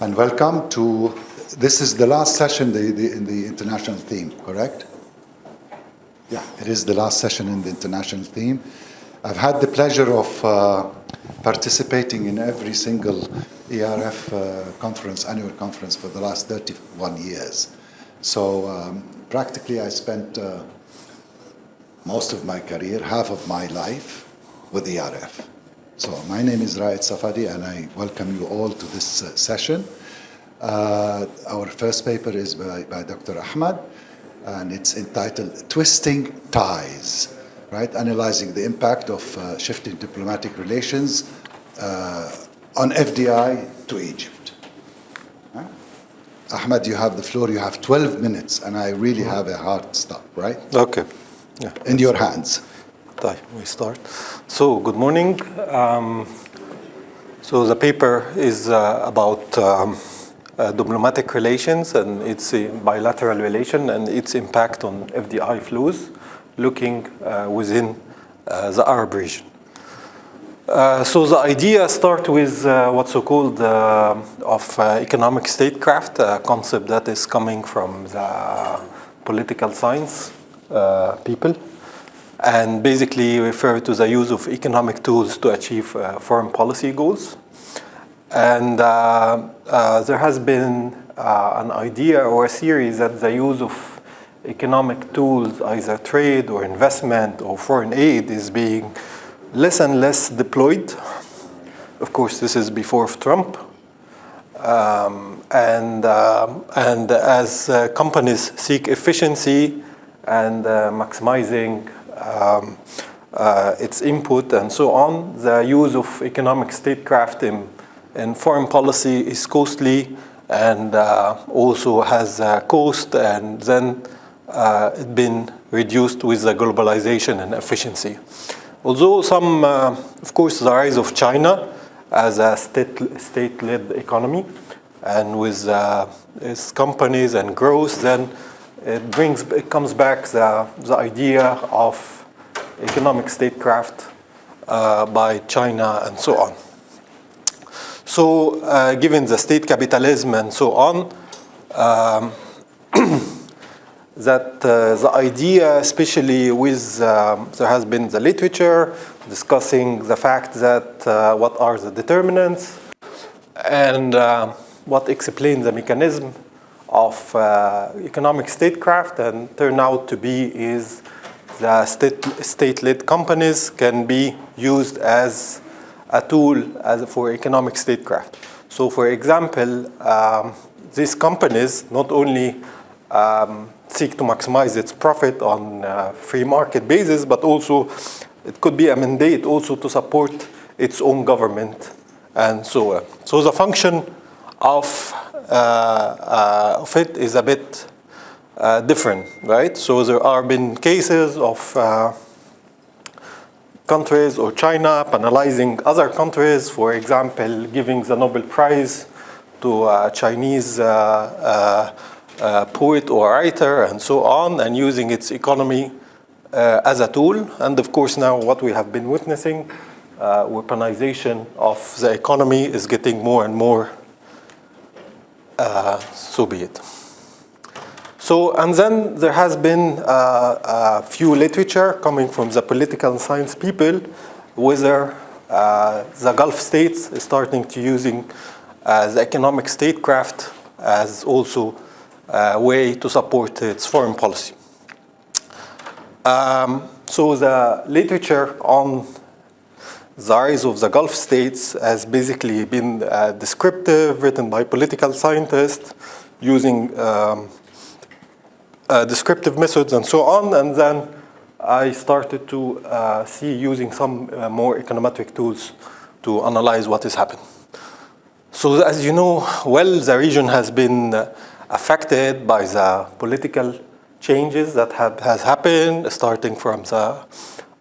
And welcome to, this is the last session in the international theme, correct? Yeah, it is the last session in the international theme. I've had the pleasure of participating in every single ERF conference, annual conference for the last 31 years. So practically I spent most of my career, half of my life, with ERF. So my name is Raed Safadi, and I welcome you all to this session. Our first paper is by Dr. Ahmed, and it's entitled Twisting Ties, right? Analyzing the impact of shifting diplomatic relations on FDI to Egypt. Ahmed, you have the floor. You have 12 minutes, and I really have a hard stop, right? Okay. Yeah. In your hands. We start. So, good morning. So the paper is about diplomatic relations and its bilateral relation and its impact on FDI flows, looking within the Arab region. So the idea starts with what's so-called of economic statecraft, a concept that is coming from the political science people, and basically refer to the use of economic tools to achieve foreign policy goals. And there has been an idea or a theory that the use of economic tools, either trade or investment or foreign aid, is being less and less deployed. Of course, this is before Trump. And as companies seek efficiency and maximizing its input and so on, the use of economic statecraft in foreign policy is costly and also has a cost, and then it's been reduced with the globalization and efficiency. Although some, of course, the rise of China as a state-led economy, and with its companies and growth, then it comes back the idea of economic statecraft by China and so on. So given the state capitalism and so on, that the idea, especially with, there has been the literature discussing the fact that what are the determinants and what explains the mechanism of economic statecraft, and turn out to be is the state-led companies can be used as a tool for economic statecraft. So for example, these companies not only seek to maximize its profit on a free market basis, but also it could be a mandate also to support its own government and so on. So the function of it is a bit different, right? So there have been cases of countries or China penalizing other countries, for example, giving the Nobel Prize to a Chinese poet or writer and so on, and using its economy as a tool. And of course now what we have been witnessing, weaponization of the economy is getting more and more, so be it. So, and then there has been a few literature coming from the political science people, whether the Gulf states is starting to using the economic statecraft as also a way to support its foreign policy. So the literature on the rise of the Gulf states has basically been descriptive, written by political scientists using descriptive methods and so on, and then I started to see using some more econometric tools to analyze what is happening. So as you know, well, the region has been affected by the political changes that has happened, starting from the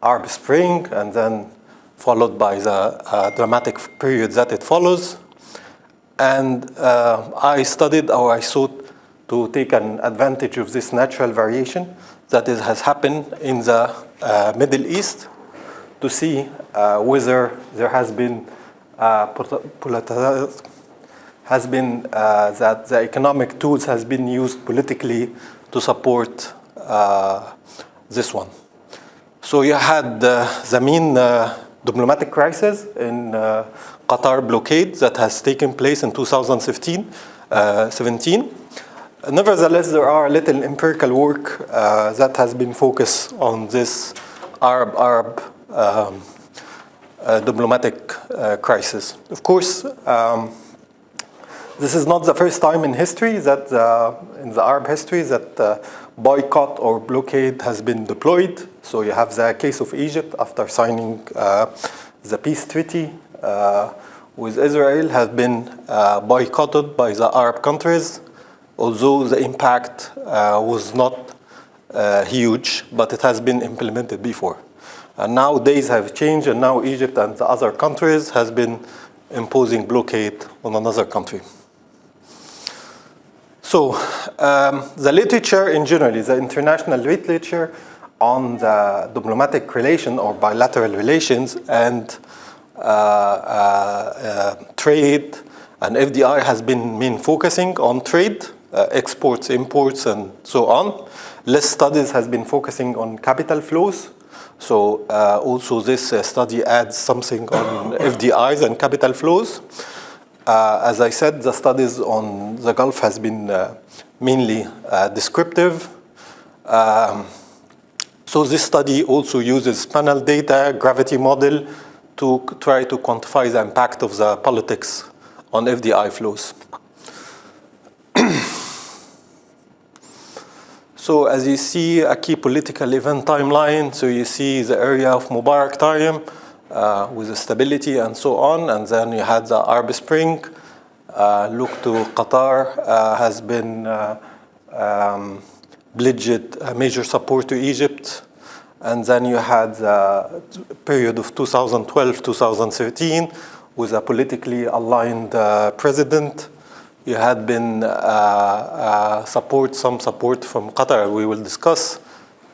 Arab Spring and then followed by the dramatic period that it follows. And I studied, or I sought to take an advantage of this natural variation that has happened in the Middle East to see whether there has been has been that the economic tools has been used politically to support this one. So you had the main diplomatic crisis in Qatar blockade that has taken place in 2017. Nevertheless, there are little empirical work that has been focused on this Arab diplomatic crisis. Of course, this is not the first time in history that in the Arab history that boycott or blockade has been deployed. So you have the case of Egypt after signing the peace treaty with Israel has been boycotted by the Arab countries, although the impact was not huge, but it has been implemented before. And now days have changed, and now Egypt and the other countries has been imposing blockade on another country. So the literature in general, the international literature on the diplomatic relation or bilateral relations and trade and FDI has been main focusing on trade, exports, imports, and so on. Less studies has been focusing on capital flows. So also this study adds something on FDIs and capital flows. As I said, the studies on the Gulf has been mainly descriptive. So this study also uses panel data, gravity model to try to quantify the impact of the politics on FDI flows. So as you see, a key political event timeline. So you see the area of Mubarak time with the stability and so on. And then you had the Arab Spring. Look to Qatar has been pledged major support to Egypt. And then you had the period of 2012-2013 with a politically aligned president. You had been some support from Qatar we will discuss.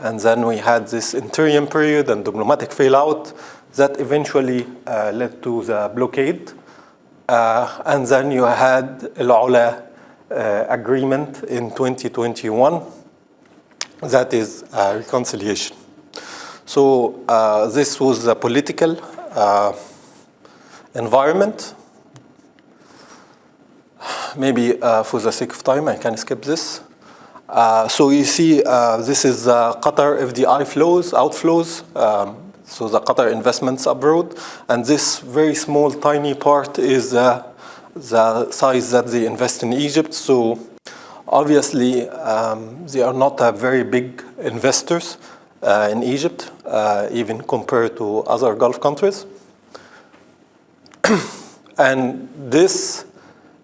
And then we had this interim period and diplomatic failout that eventually led to the blockade. And then you had Al-Ula agreement in 2021. That is reconciliation. So this was a political environment. Maybe for the sake of time, I can skip this. So you see, this is Qatar FDI flows, outflows. So the Qatar investments abroad. And this very small, tiny part is the size that they invest in Egypt. So obviously, they are not a very big investors in Egypt, even compared to other Gulf countries. And this,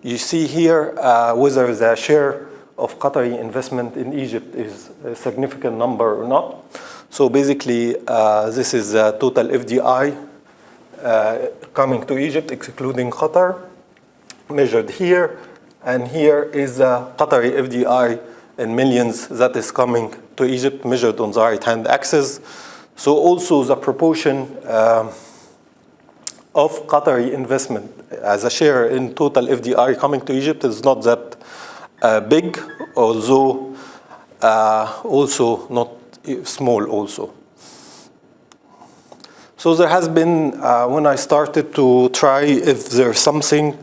you see here, whether the share of Qatari investment in Egypt is a significant number or not. So basically, this is the total FDI coming to Egypt, excluding Qatar, measured here. And here is the Qatari FDI in millions that is coming to Egypt, measured on the right-hand axis. So also the proportion of Qatari investment as a share in total FDI coming to Egypt is not that big, although also not small also. So there has been, when I started to try if there's something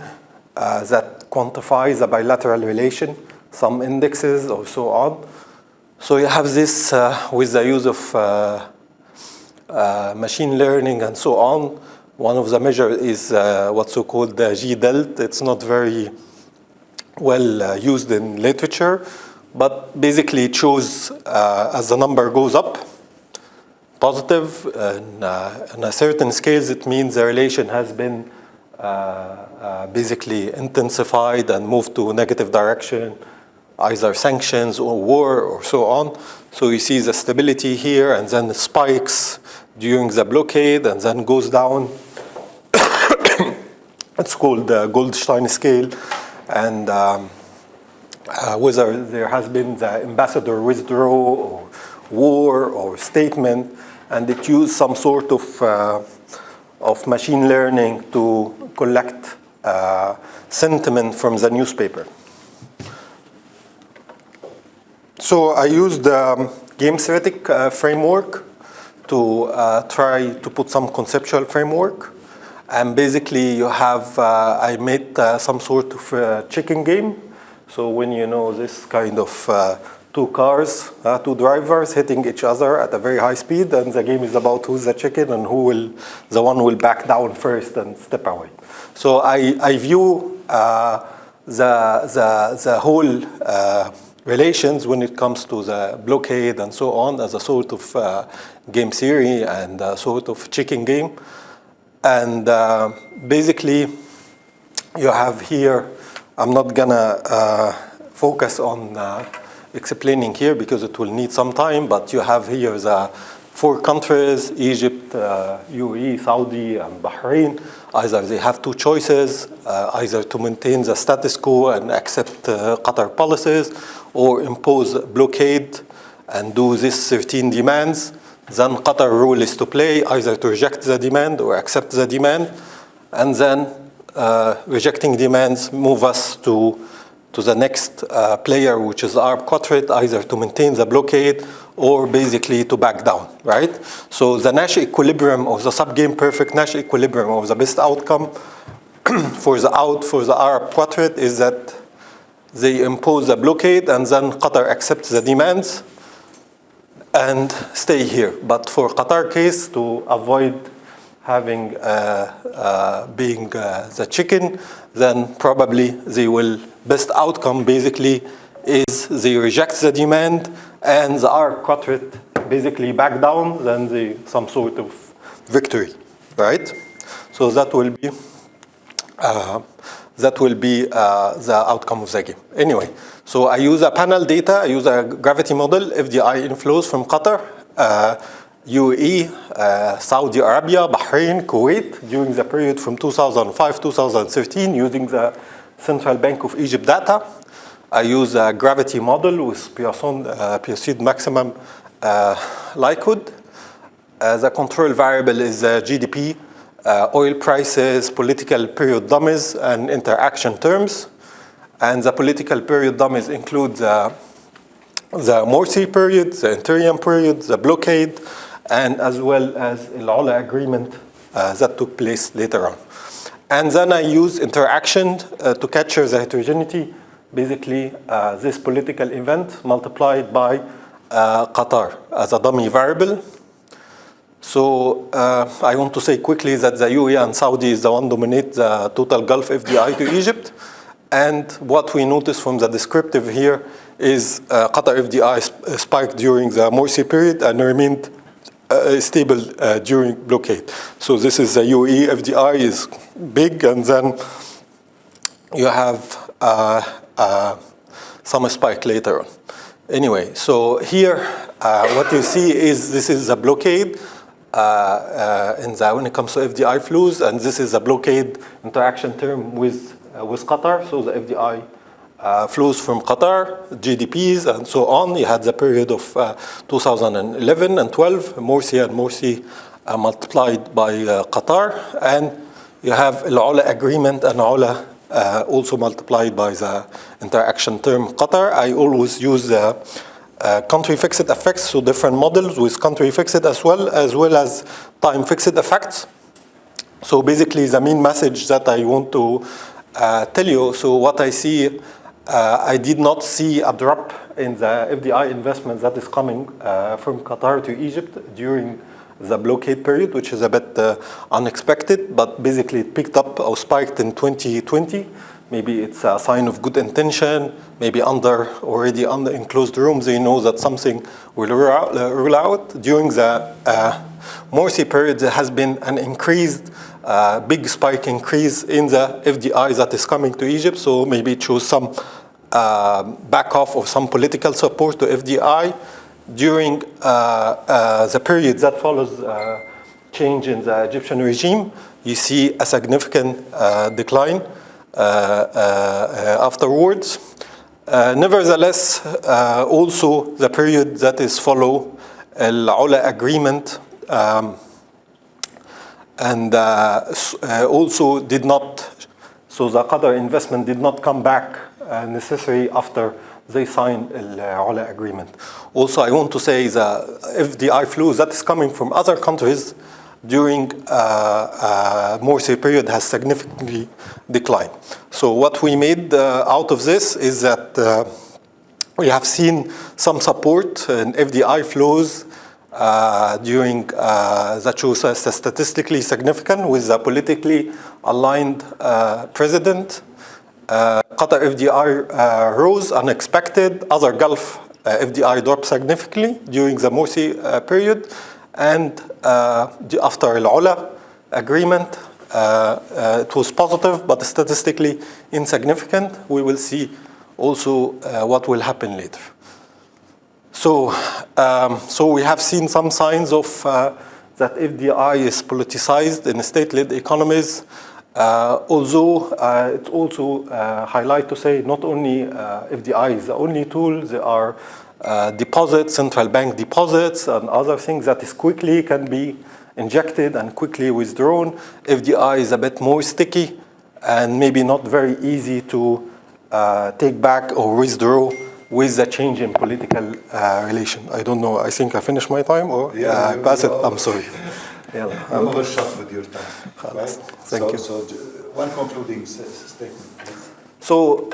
that quantifies a bilateral relation, some indexes or so on. So you have this with the use of machine learning and so on. One of the measures is what's so-called the G-delt. It's not very well used in literature, but basically it shows as the number goes up, positive, and on a certain scales, it means the relation has been basically intensified and moved to a negative direction, either sanctions or war or so on. So you see the stability here, and then it spikes during the blockade, and then goes down. It's called the Goldstein scale, and whether there has been the ambassador withdrawal or war or statement, and it used some sort of machine learning to collect sentiment from the newspaper. So I used the game theoretic framework to try to put some conceptual framework. And basically you have, I made some sort of chicken game. So when you know this kind of two cars, two drivers hitting each other at a very high speed, and the game is about who's the chicken and the one will back down first and step away. So I view the whole relations when it comes to the blockade and so on as a sort of game theory and a sort of chicken game. And basically you have here, I'm not gonna focus on explaining here because it will need some time, but you have here the 4 countries, Egypt, UAE, Saudi, and Bahrain. Either they have 2 choices, either to maintain the status quo and accept Qatar policies, or impose blockade and do these 13 demands. Then Qatar rule is to play, either to reject the demand or accept the demand. And then rejecting demands move us to the next player, which is Arab Quadrant, either to maintain the blockade or basically to back down, right? So the Nash equilibrium or the sub-game perfect Nash equilibrium or the best outcome for the Arab Quadrant is that they impose a blockade and then Qatar accepts the demands and stay here. But for Qatar case, to avoid having being the chicken, then probably they will, best outcome basically is they reject the demand and the Arab Quadrant basically back down, then some sort of victory, right? So that will be the outcome of the game. Anyway, so I use a panel data, I use a gravity model, FDI inflows from Qatar, UAE, Saudi Arabia, Bahrain, Kuwait during the period from 2005-2013 using the Central Bank of Egypt data. I use a gravity model with perceived maximum likelihood. The control variable is GDP, oil prices, political period dummies, and interaction terms. And the political period dummies include the Morsi period, the interim period, the blockade, and as well as the Al-Ula agreement that took place later on. And then I use interaction to capture the heterogeneity, basically this political event multiplied by Qatar as a dummy variable. So I want to say quickly that the UAE and Saudi is the one dominate the total Gulf FDI to Egypt. And what we notice from the descriptive here is Qatar FDI spiked during the Morsi period and remained stable during blockade. So this is the UAE FDI is big, and then you have some spike later on. Anyway, so here what you see is this is a blockade when it comes to FDI flows, and this is a blockade interaction term with Qatar. So the FDI flows from Qatar, GDPs, and so on. You had the period of 2011 and 12, Morsi multiplied by Qatar, and you have Al-Ula agreement and Al-Ula also multiplied by the interaction term Qatar. I always use country fixed effects, so different models with country fixed as well as time fixed effects. So basically the main message that I want to tell you, so what I see, I did not see a drop in the FDI investment that is coming from Qatar to Egypt during the blockade period, which is a bit unexpected, but basically it picked up or spiked in 2020. Maybe it's a sign of good intention, maybe already under enclosed rooms, they know that something will rule out. During the Morsi period, there has been an increased, big spike increase in the FDI that is coming to Egypt, so maybe it shows some back off or some political support to FDI. During the period that follows change in the Egyptian regime, you see a significant decline afterwards. Nevertheless, also the period that is follow Al-Ula agreement and also did not So the Qatar investment did not come back necessarily after they signed the Ula agreement. Also, I want to say the FDI flows that is coming from other countries during Morsi period has significantly declined. So what we made out of this is that we have seen some support in FDI flows during that shows statistically significant with the politically aligned president. Qatar FDI rose unexpected. Other Gulf FDI dropped significantly during the Morsi period. And after the Ula agreement, it was positive, but statistically insignificant. We will see also what will happen later. So we have seen some signs of that FDI is politicized in state-led economies. Although it also highlight to say not only FDI is the only tool, there are deposits, central bank deposits, and other things that is quickly can be injected and quickly withdrawn. FDI is a bit more sticky and maybe not very easy to take back or withdraw with the change in political relation. I don't know, I think I finished my time or pass it, I'm sorry. Yeah, I'm overshot with your time. Right? Thank you. So one concluding statement, please. So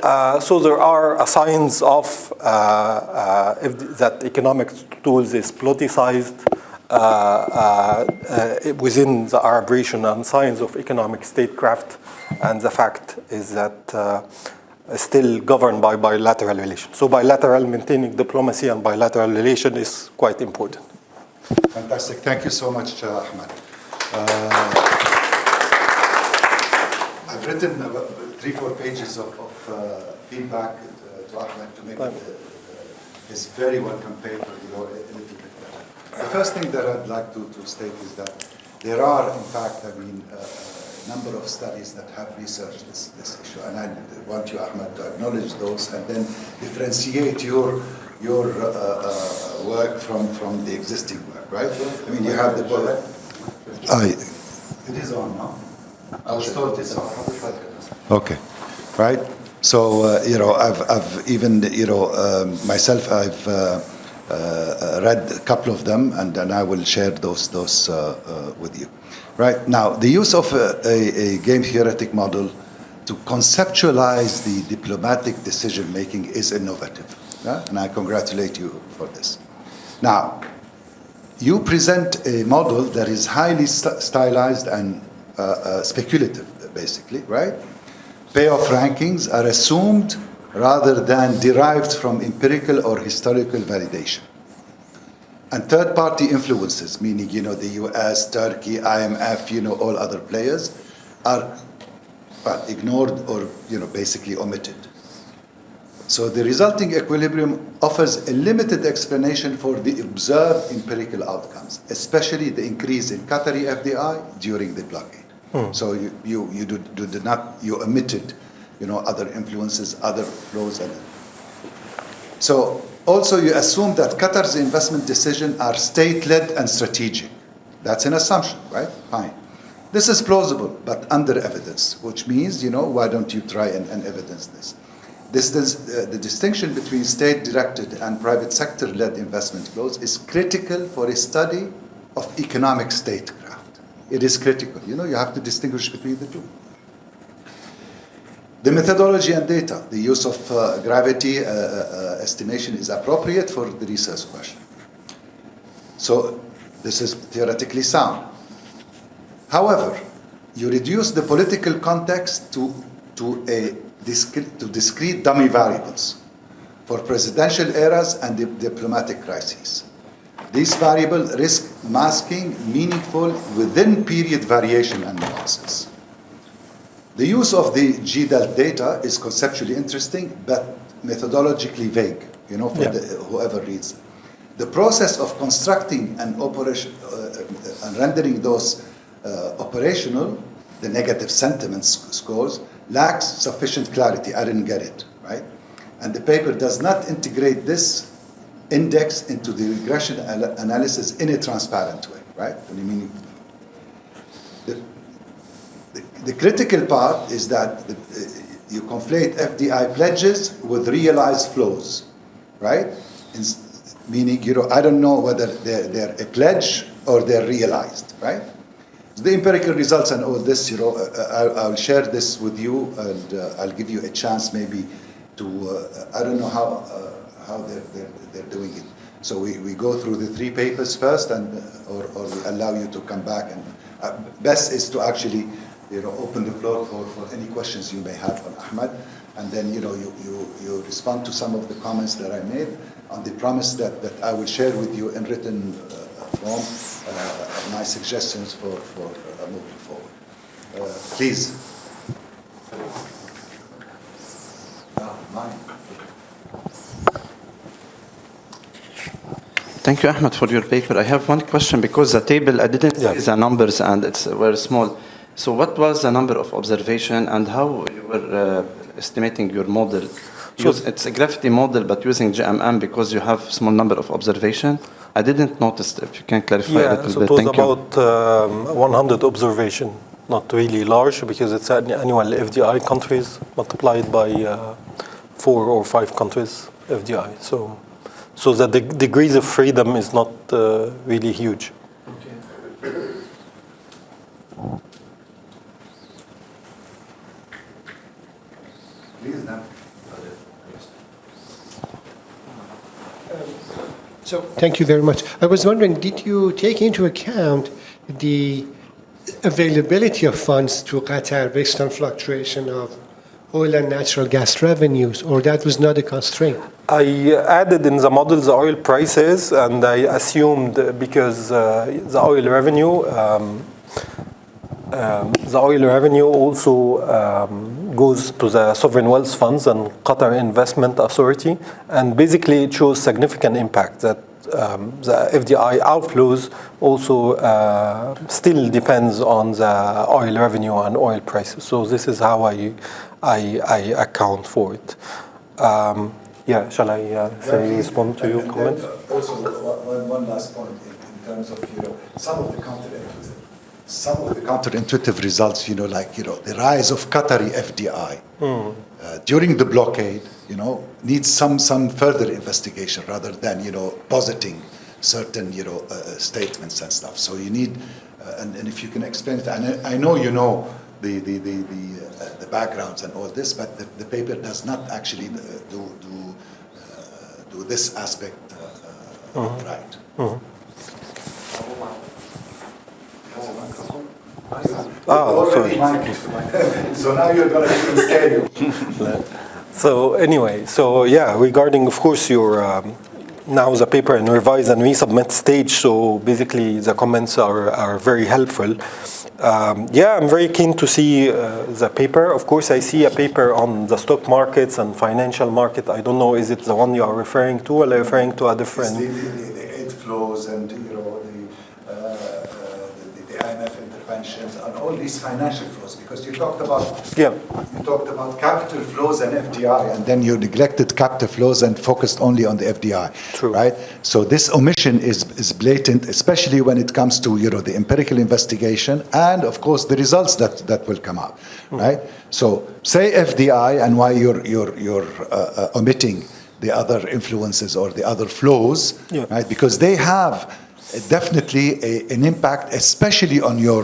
there are signs of that economic tools is politicized within the Arab region, and signs of economic statecraft, and the fact is that still governed by bilateral relations. So bilateral, maintaining diplomacy and bilateral relation is quite important. Fantastic. Thank you so much, Ahmed. I've written 3-4 pages of feedback to Ahmed to make his very welcome paper a little bit better. The first thing that I'd like to state is that there are, in fact, a number of studies that have researched this issue, and I want you, Ahmed, to acknowledge those and then differentiate your work from the existing work, right? I mean, you have the bullet. It is on now. I was told it's on. Okay, right. So I've even myself I've read a couple of them, and then I will share those with you. Right now, the use of a game theoretic model to conceptualize the diplomatic decision making is innovative. Yeah? And I congratulate you for this. Now, you present a model that is highly stylized and speculative, basically, right? Payoff rankings are assumed rather than derived from empirical or historical validation. And third-party influences, meaning, the US, Turkey, IMF, all other players, are ignored or, basically omitted. So the resulting equilibrium offers a limited explanation for the observed empirical outcomes, especially the increase in Qatari FDI during the blockade. So you omitted, other influences, other flows. So also you assume that Qatar's investment decisions are state-led and strategic. That's an assumption, right? Fine. This is plausible, but under evidence, which means, why don't you try and evidence this? The distinction between state-directed and private sector-led investment flows is critical for a study of economic statecraft. It is critical. You have to distinguish between the two. The methodology and data, the use of gravity estimation is appropriate for the research question. So this is theoretically sound. However, you reduce the political context to discrete dummy variables for presidential eras and diplomatic crises. These variables risk masking meaningful within-period variation and nuances. The use of the GDAL data is conceptually interesting, but methodologically vague, whoever reads it. The process of constructing an operation and rendering those operational, the negative sentiment scores, lacks sufficient clarity. I didn't get it, right? And the paper does not integrate this index into the regression analysis in a transparent way, right? the critical part is that you conflate FDI pledges with realized flows, right? Meaning, I don't know whether they're a pledge or they're realized, right? The empirical results and all this, I'll share this with you, and I'll give you a chance maybe to, I don't know how they're doing it. So we go through the 3 papers first, and or we allow you to come back, and best is to actually open the floor for any questions you may have on Ahmed, and then you respond to some of the comments that I made on the promise that I will share with you in written form my suggestions for moving forward. Please. Mine. Thank you, Ahmed, for your paper. I have one question because the table, I didn't see the numbers and it's very small. So what was the number of observation and how you were estimating your model? It's a gravity model, but using GMM because you have small number of observation. I didn't notice. If you can clarify a little bit. Thank you. It was about 100 observation, not really large because it's annual FDI countries multiplied by 4 or 5 countries FDI. So that the degrees of freedom is not really huge. Okay. Please, now. So thank you very much. I was wondering, did you take into account the availability of funds to Qatar based on fluctuation of oil and natural gas revenues, or that was not a constraint? I added in the model the oil prices, and I assumed because the oil revenue also goes to the sovereign wealth funds and Qatar Investment Authority, and basically it shows significant impact that the FDI outflows also still depends on the oil revenue and oil prices. So this is how I account for it. Shall I respond to your comment? Also, one last point in terms of some of the counterintuitive results. The rise of Qatari FDI during the blockade. Needs some further investigation rather than positing certain statements and stuff. So you need, and if you can explain it, and I know the backgrounds and all this, but the paper does not actually do this aspect right. Sorry. So now you're going to scare you. So anyway, regarding, of course, your now the paper in revise and resubmit stage, so basically the comments are very helpful. I'm very keen to see the paper. Of course, I see a paper on the stock markets and financial market. I don't know, is it the one you are referring to, or are you referring to a different? The aid flows and the IMF interventions and all these financial flows, because you talked about capital flows and FDI, and then you neglected capital flows and focused only on the FDI. True. Right? So this omission is blatant, especially when it comes to the empirical investigation and of course the results that will come out. Right? So say FDI and why you're omitting the other influences or the other flows, right? Because they have definitely an impact, especially on your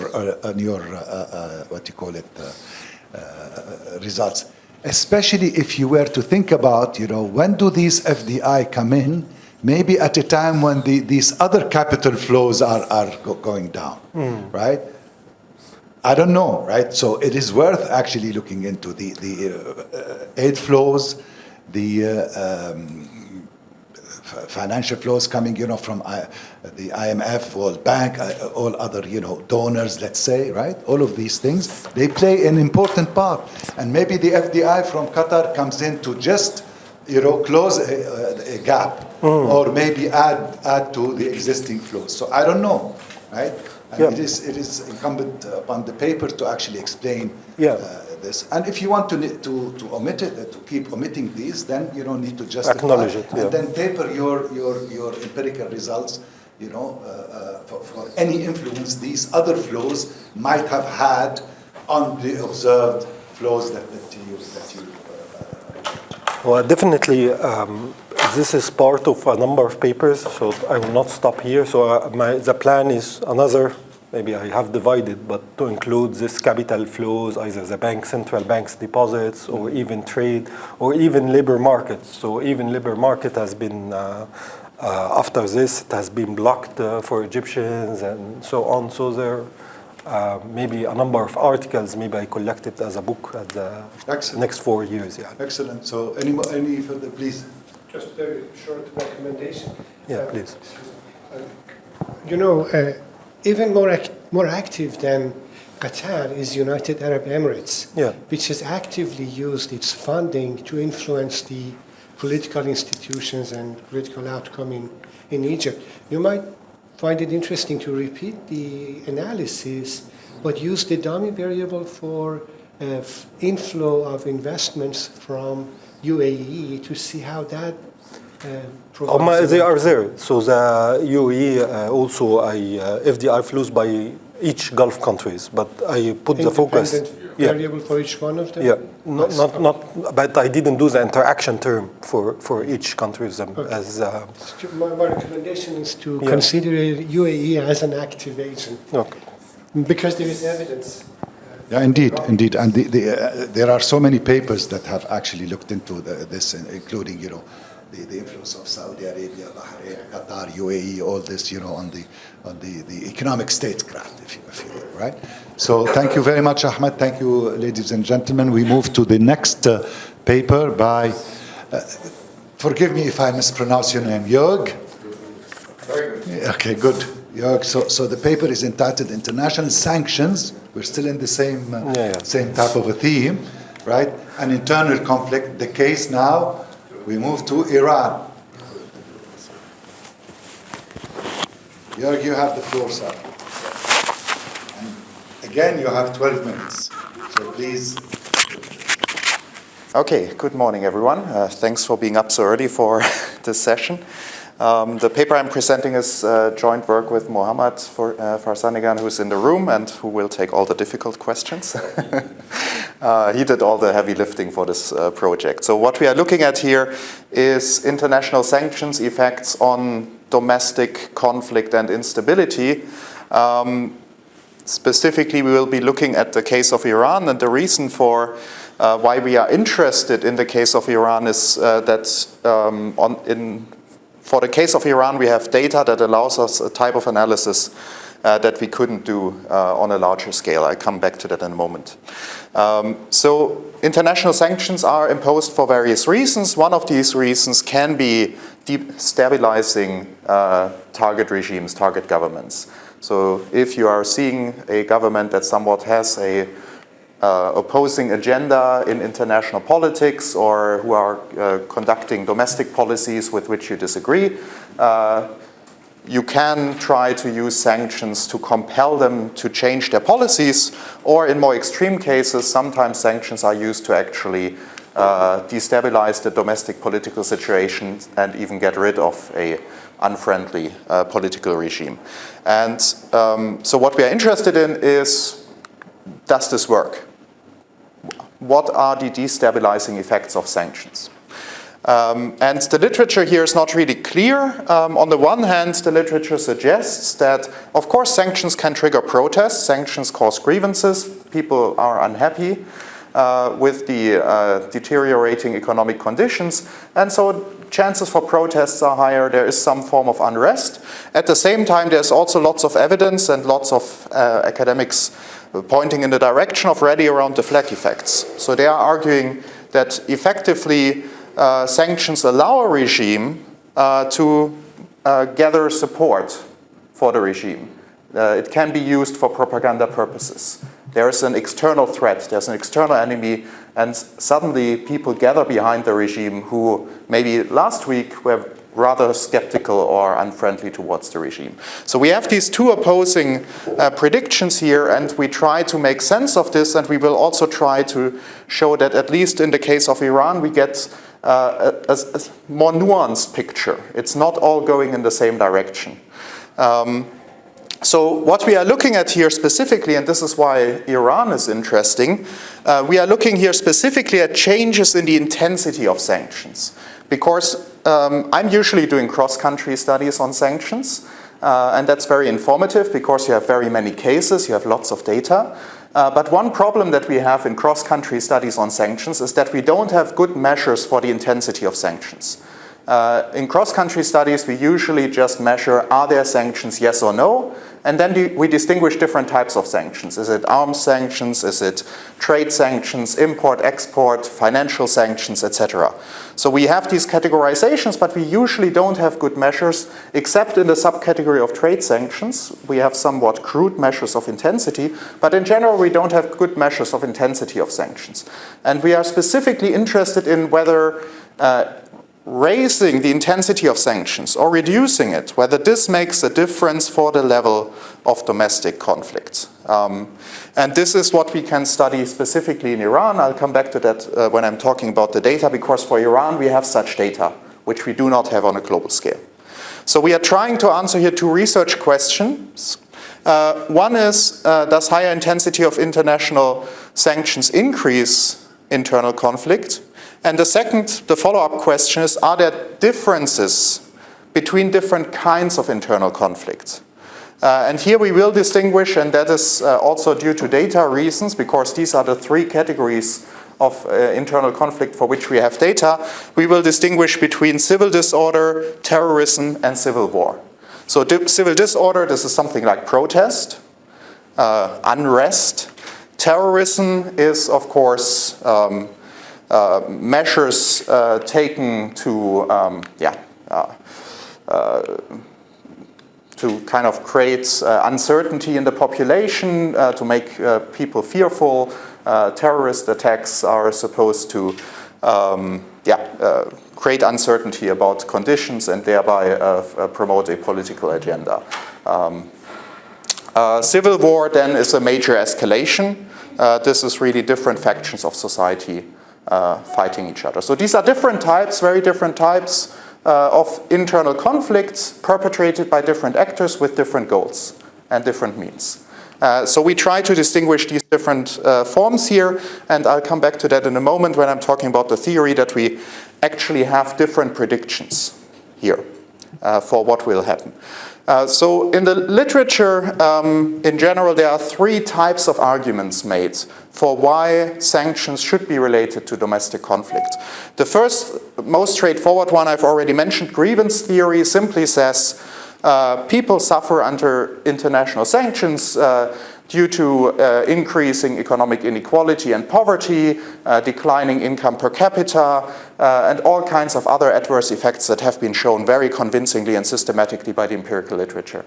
results. Especially if you were to think about, when do these FDI come in? Maybe at a time when these other capital flows are going down, right? I don't know, right? So it is worth actually looking into the aid flows, the financial flows coming, from the IMF, World Bank, all other, donors, let's say, right? All of these things, they play an important part. And maybe the FDI from Qatar comes in to just, close a gap, or maybe add to the existing flows. So I don't know, right? And it is incumbent upon the paper to actually explain this. And if you want to omit it, to keep omitting these, then you don't need to justify. Acknowledge it. And then taper your empirical results, for any influence these other flows might have had on the observed flows that you Well, definitely, this is part of a number of papers, so I will not stop here. So the plan is another, maybe I have divided, but to include this capital flows, either the central bank's deposits, or even trade, or even labor markets. So even labor market has been, after this, it has been blocked for Egyptians and so on. So there maybe a number of articles, maybe I collect it as a book at the next 4 years. Yeah. Excellent. So any further, please? Just a very short recommendation. Yeah, please. You know, even more active than Qatar is United Arab Emirates, Yeah. which has actively used its funding to influence the political institutions and political outcome in Egypt. You might find it interesting to repeat the analysis, but use the dummy variable for inflow of investments from UAE to see how that provides. They are there. So the UAE also FDI flows by each Gulf countries, but I put the focus. Variable for each one of them? Yeah, not, but I didn't do the interaction term for each country as. My recommendation is to consider UAE as an active agent. Okay. Because there is evidence. Yeah, indeed. And there are so many papers that have actually looked into this, including, the influence of Saudi Arabia, Bahrain, Qatar, UAE, all this, on the economic statecraft, if you will, right? So thank you very much, Ahmed. Thank you, ladies and gentlemen. We move to the next paper by, forgive me if I mispronounce your name, Jerg? Very good. Okay, good. Jerg, so the paper is entitled International Sanctions. We're still in the same type of a theme, right? An internal conflict. The case now, we move to Iran. Jerg, you have the floor, sir. And again, you have 12 minutes. So please. Okay, good morning, everyone. Thanks for being up so early for this session. The paper I'm presenting is joint work with Mohammad Farzanegan, who's in the room and who will take all the difficult questions. He did all the heavy lifting for this project. So what we are looking at here is international sanctions effects on domestic conflict and instability. Specifically, we will be looking at the case of Iran, and the reason for why we are interested in the case of Iran is that for the case of Iran, we have data that allows us a type of analysis that we couldn't do on a larger scale. I'll come back to that in a moment. So international sanctions are imposed for various reasons. One of these reasons can be destabilizing target regimes, target governments. So if you are seeing a government that somewhat has a opposing agenda in international politics, or who are conducting domestic policies with which you disagree, you can try to use sanctions to compel them to change their policies, or in more extreme cases, sometimes sanctions are used to actually destabilize the domestic political situation and even get rid of a unfriendly political regime. And so what we are interested in is, does this work? What are the destabilizing effects of sanctions? And the literature here is not really clear. On the one hand, the literature suggests that, of course, sanctions can trigger protests. Sanctions cause grievances. People are unhappy with the deteriorating economic conditions. And so chances for protests are higher. There is some form of unrest. At the same time, there's also lots of evidence and lots of academics pointing in the direction of rally around the flag effects. So they are arguing that effectively sanctions allow a regime to gather support for the regime. It can be used for propaganda purposes. There is an external threat, there's an external enemy, and suddenly people gather behind the regime who maybe last week were rather skeptical or unfriendly towards the regime. So we have these two opposing predictions here, and we try to make sense of this, and we will also try to show that, at least in the case of Iran, we get a more nuanced picture. It's not all going in the same direction. So what we are looking at here specifically, and this is why Iran is interesting, we are looking here specifically at changes in the intensity of sanctions. Because I'm usually doing cross-country studies on sanctions, and that's very informative because you have very many cases, you have lots of data. But one problem that we have in cross-country studies on sanctions is that we don't have good measures for the intensity of sanctions. In cross-country studies, we usually just measure, are there sanctions, yes or no? And then we distinguish different types of sanctions. Is it arms sanctions? Is it trade sanctions, import, export, financial sanctions, etc.? So we have these categorizations, but we usually don't have good measures, except in the subcategory of trade sanctions. We have somewhat crude measures of intensity, but in general, we don't have good measures of intensity of sanctions. And we are specifically interested in whether raising the intensity of sanctions or reducing it, whether this makes a difference for the level of domestic conflict. And this is what we can study specifically in Iran. I'll come back to that when I'm talking about the data, because for Iran we have such data, which we do not have on a global scale. So we are trying to answer here two research questions. One is, does higher intensity of international sanctions increase internal conflict? And the second, the follow-up question is, are there differences between different kinds of internal conflict? And here we will distinguish, and that is also due to data reasons, because these are the three categories of internal conflict for which we have data. We will distinguish between civil disorder, terrorism, and civil war. So civil disorder, this is something like protest, unrest. Terrorism is, of course, measures taken to kind of create uncertainty in the population, to make people fearful. Terrorist attacks are supposed to create uncertainty about conditions and thereby promote a political agenda. Civil war then is a major escalation. This is really different factions of society fighting each other. So these are different types, very different types of internal conflicts perpetrated by different actors with different goals and different means. So we try to distinguish these different forms here, and I'll come back to that in a moment when I'm talking about the theory that we actually have different predictions here for what will happen. So in the literature, in general, there are three types of arguments made for why sanctions should be related to domestic conflict. The first, most straightforward one I've already mentioned, grievance theory, simply says people suffer under international sanctions due to increasing economic inequality and poverty, declining income per capita, and all kinds of other adverse effects that have been shown very convincingly and systematically by the empirical literature.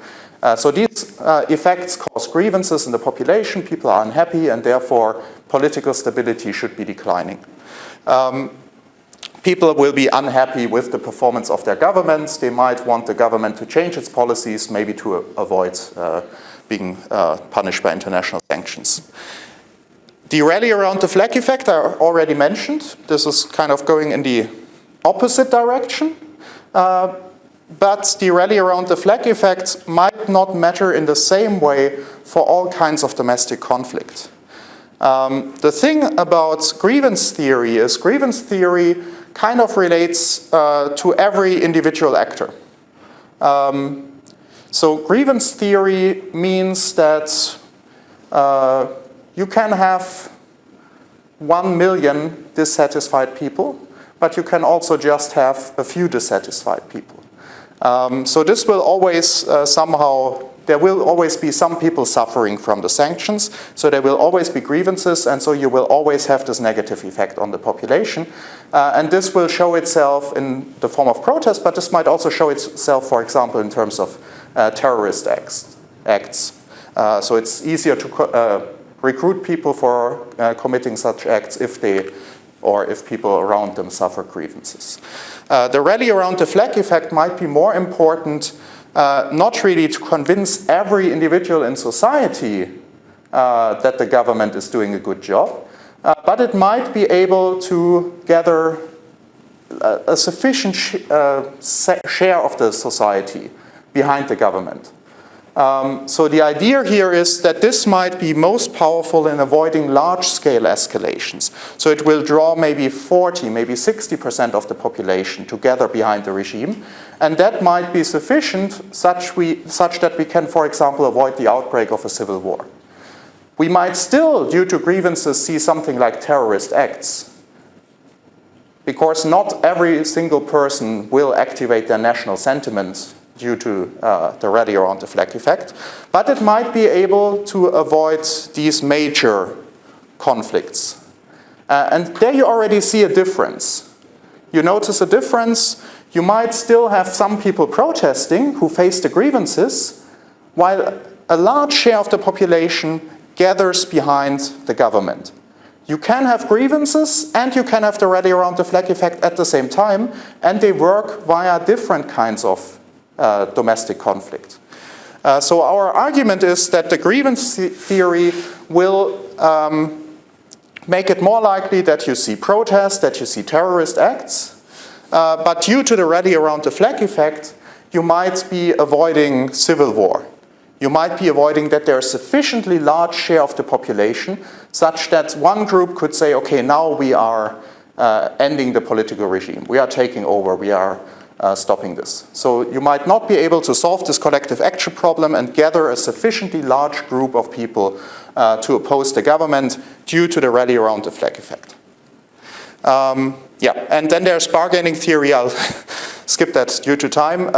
So these effects cause grievances in the population, people are unhappy, and therefore political stability should be declining. People will be unhappy with the performance of their governments. They might want the government to change its policies, maybe to avoid being punished by international sanctions. The rally around the flag effect I already mentioned. This is kind of going in the opposite direction. But the rally around the flag effect might not matter in the same way for all kinds of domestic conflict. The thing about grievance theory is grievance theory kind of relates to every individual actor. So grievance theory means that you can have 1 million dissatisfied people, but you can also just have a few dissatisfied people. So this will always there will always be some people suffering from the sanctions, so there will always be grievances, and so you will always have this negative effect on the population. And this will show itself in the form of protest, but this might also show itself, for example, in terms of terrorist acts. So it's easier to recruit people for committing such acts if people around them suffer grievances. The rally around the flag effect might be more important, not really to convince every individual in society that the government is doing a good job, but it might be able to gather a sufficient share of the society behind the government So the idea here is that this might be most powerful in avoiding large-scale escalations. So it will draw maybe 40, maybe 60% of the population together behind the regime. And that might be sufficient such that we can, for example, avoid the outbreak of a civil war. We might still, due to grievances, see something like terrorist acts, because not every single person will activate their national sentiment due to the rally around the flag effect, but it might be able to avoid these major conflicts. And there you already see a difference. You notice a difference. You might still have some people protesting who face the grievances, while a large share of the population gathers behind the government. You can have grievances and you can have the rally around the flag effect at the same time, and they work via different kinds of domestic conflict. So our argument is that the grievance theory will make it more likely that you see protests, that you see terrorist acts, but due to the rally around the flag effect, you might be avoiding civil war. You might be avoiding that there is a sufficiently large share of the population such that one group could say, okay, now we are ending the political regime. We are taking over. We are stopping this. So you might not be able to solve this collective action problem and gather a sufficiently large group of people to oppose the government due to the rally around the flag effect. Yeah, and then there's bargaining theory. I'll skip that due to time.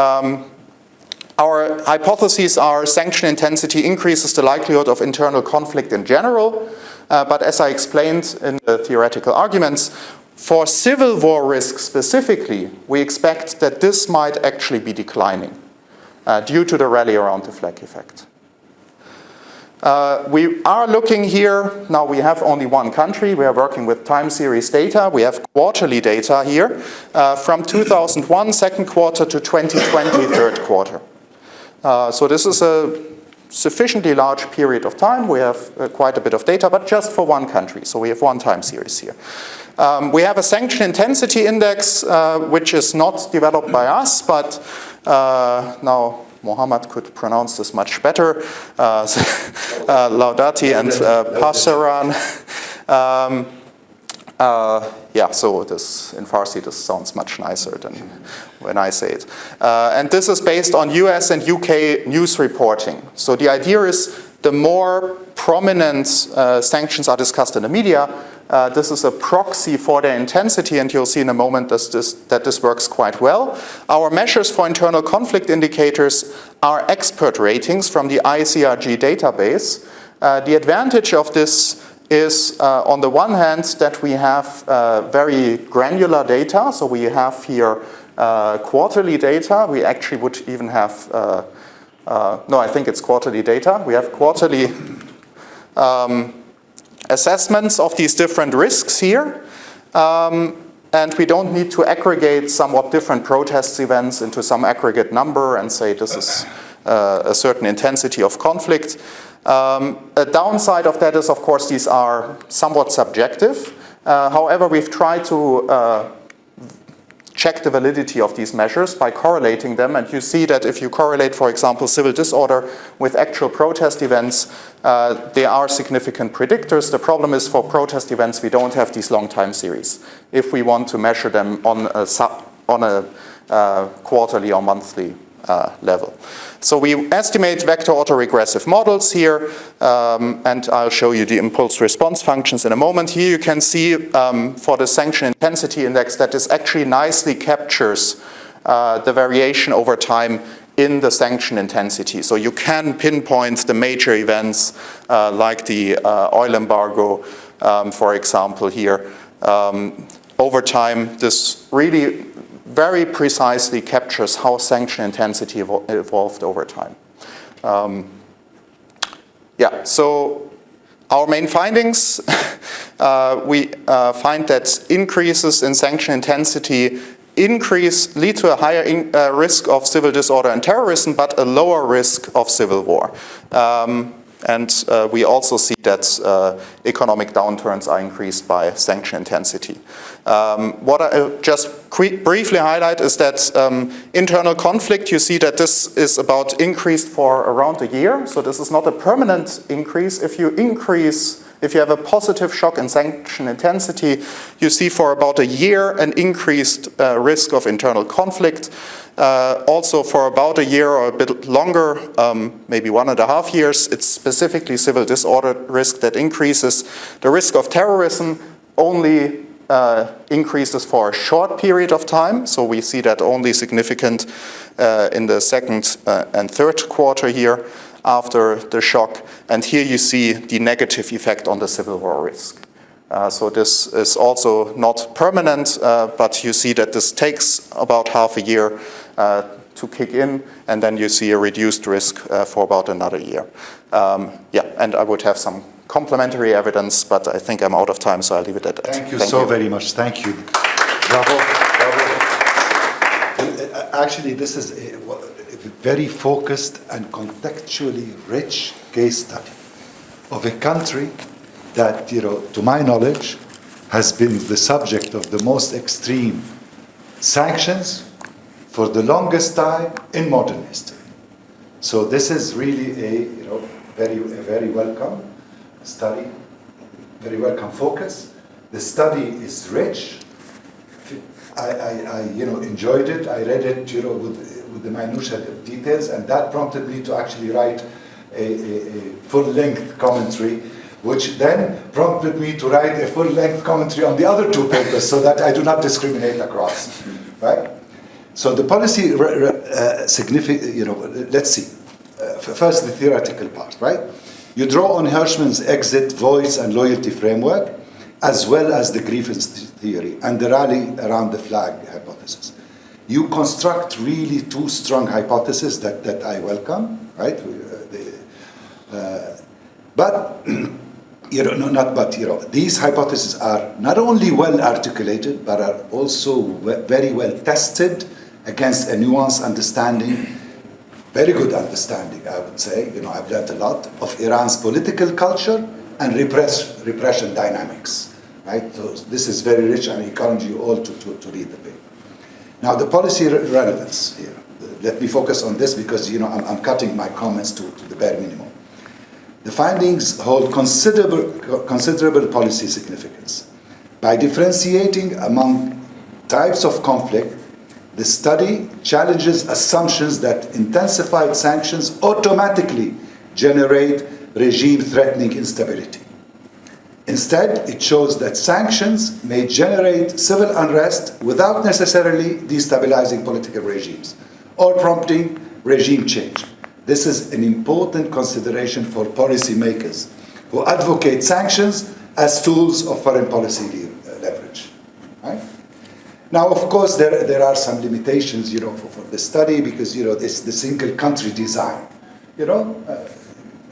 Our hypotheses are sanction intensity increases the likelihood of internal conflict in general, but as I explained in the theoretical arguments, for civil war risk specifically, we expect that this might actually be declining due to the rally around the flag effect. We are looking here, now we have only one country, we are working with time series data, we have quarterly data here, from 2001 second quarter to 2020 third quarter. So this is a sufficiently large period of time. We have quite a bit of data, but just for one country. So we have one time series here. We have a sanction intensity index, which is not developed by us, but now Mohammad could pronounce this much better. Laudati and Passaran. Yeah, so this in Farsi, this sounds much nicer than when I say it. And this is based on US and UK news reporting. So the idea is the more prominent sanctions are discussed in the media, this is a proxy for their intensity, and you'll see in a moment that this works quite well. Our measures for internal conflict indicators are expert ratings from the ICRG database. The advantage of this is on the one hand that we have very granular data. So we have here quarterly data. We actually would even have, no, I think it's quarterly data. We have quarterly assessments of these different risks here. And we don't need to aggregate somewhat different protest events into some aggregate number and say this is a certain intensity of conflict. A downside of that is, of course, these are somewhat subjective. However, we've tried to check the validity of these measures by correlating them. And you see that if you correlate, for example, civil disorder with actual protest events, they are significant predictors. The problem is for protest events, we don't have these long time series. If we want to measure them on a quarterly or monthly level. So we estimate vector autoregressive models here, and I'll show you the impulse response functions in a moment. Here you can see for the sanction intensity index that this actually nicely captures the variation over time in the sanction intensity. So you can pinpoint the major events like the oil embargo, for example, here. Over time, this really very precisely captures how sanction intensity evolved over time. Yeah, so our main findings, we find that increases in sanction intensity lead to a higher risk of civil disorder and terrorism, but a lower risk of civil war. And we also see that economic downturns are increased by sanction intensity. What I just briefly highlight is that internal conflict, you see that this is about increased for around a year. So this is not a permanent increase. If you have a positive shock in sanction intensity, you see for about a year an increased risk of internal conflict. Also for about a year or a bit longer, maybe 1.5 years, it's specifically civil disorder risk that increases. The risk of terrorism only increases for a short period of time. So we see that only significant in the second and third quarter here after the shock. And here you see the negative effect on the civil war risk. So this is also not permanent, but you see that this takes about half a year to kick in, and then you see a reduced risk for about another year. And I would have some complementary evidence, but I think I'm out of time, so I'll leave it at that. Thank you so very much. Thank you. Bravo. Actually, this is a very focused and contextually rich case study of a country that, to my knowledge, has been the subject of the most extreme sanctions for the longest time in modern history. So this is really a very welcome study, very welcome focus. The study is rich. I enjoyed it. I read it with the minutiae of details, and that prompted me to actually write a full-length commentary, which then prompted me to write a full-length commentary on the other two papers so that I do not discriminate across, right? So the policy, let's see. First, the theoretical part, right? You draw on Hirschman's exit, voice, and loyalty framework, as well as the grievance theory and the rally around the flag hypothesis. You construct really two strong hypotheses that I welcome, right? These hypotheses are not only well articulated, but are also very well tested against a nuanced understanding, very good understanding, I would say. I've learned a lot of Iran's political culture and repression dynamics, right? So this is very rich, and I encourage you all to read the paper. Now, the policy relevance here. Let me focus on this because, I'm cutting my comments to the bare minimum. The findings hold considerable policy significance. By differentiating among types of conflict, the study challenges assumptions that intensified sanctions automatically generate regime-threatening instability. Instead, it shows that sanctions may generate civil unrest without necessarily destabilizing political regimes or prompting regime change. This is an important consideration for policymakers who advocate sanctions as tools of foreign policy leverage. Right? Now, of course, there are some limitations, for the study because, it's the single country design.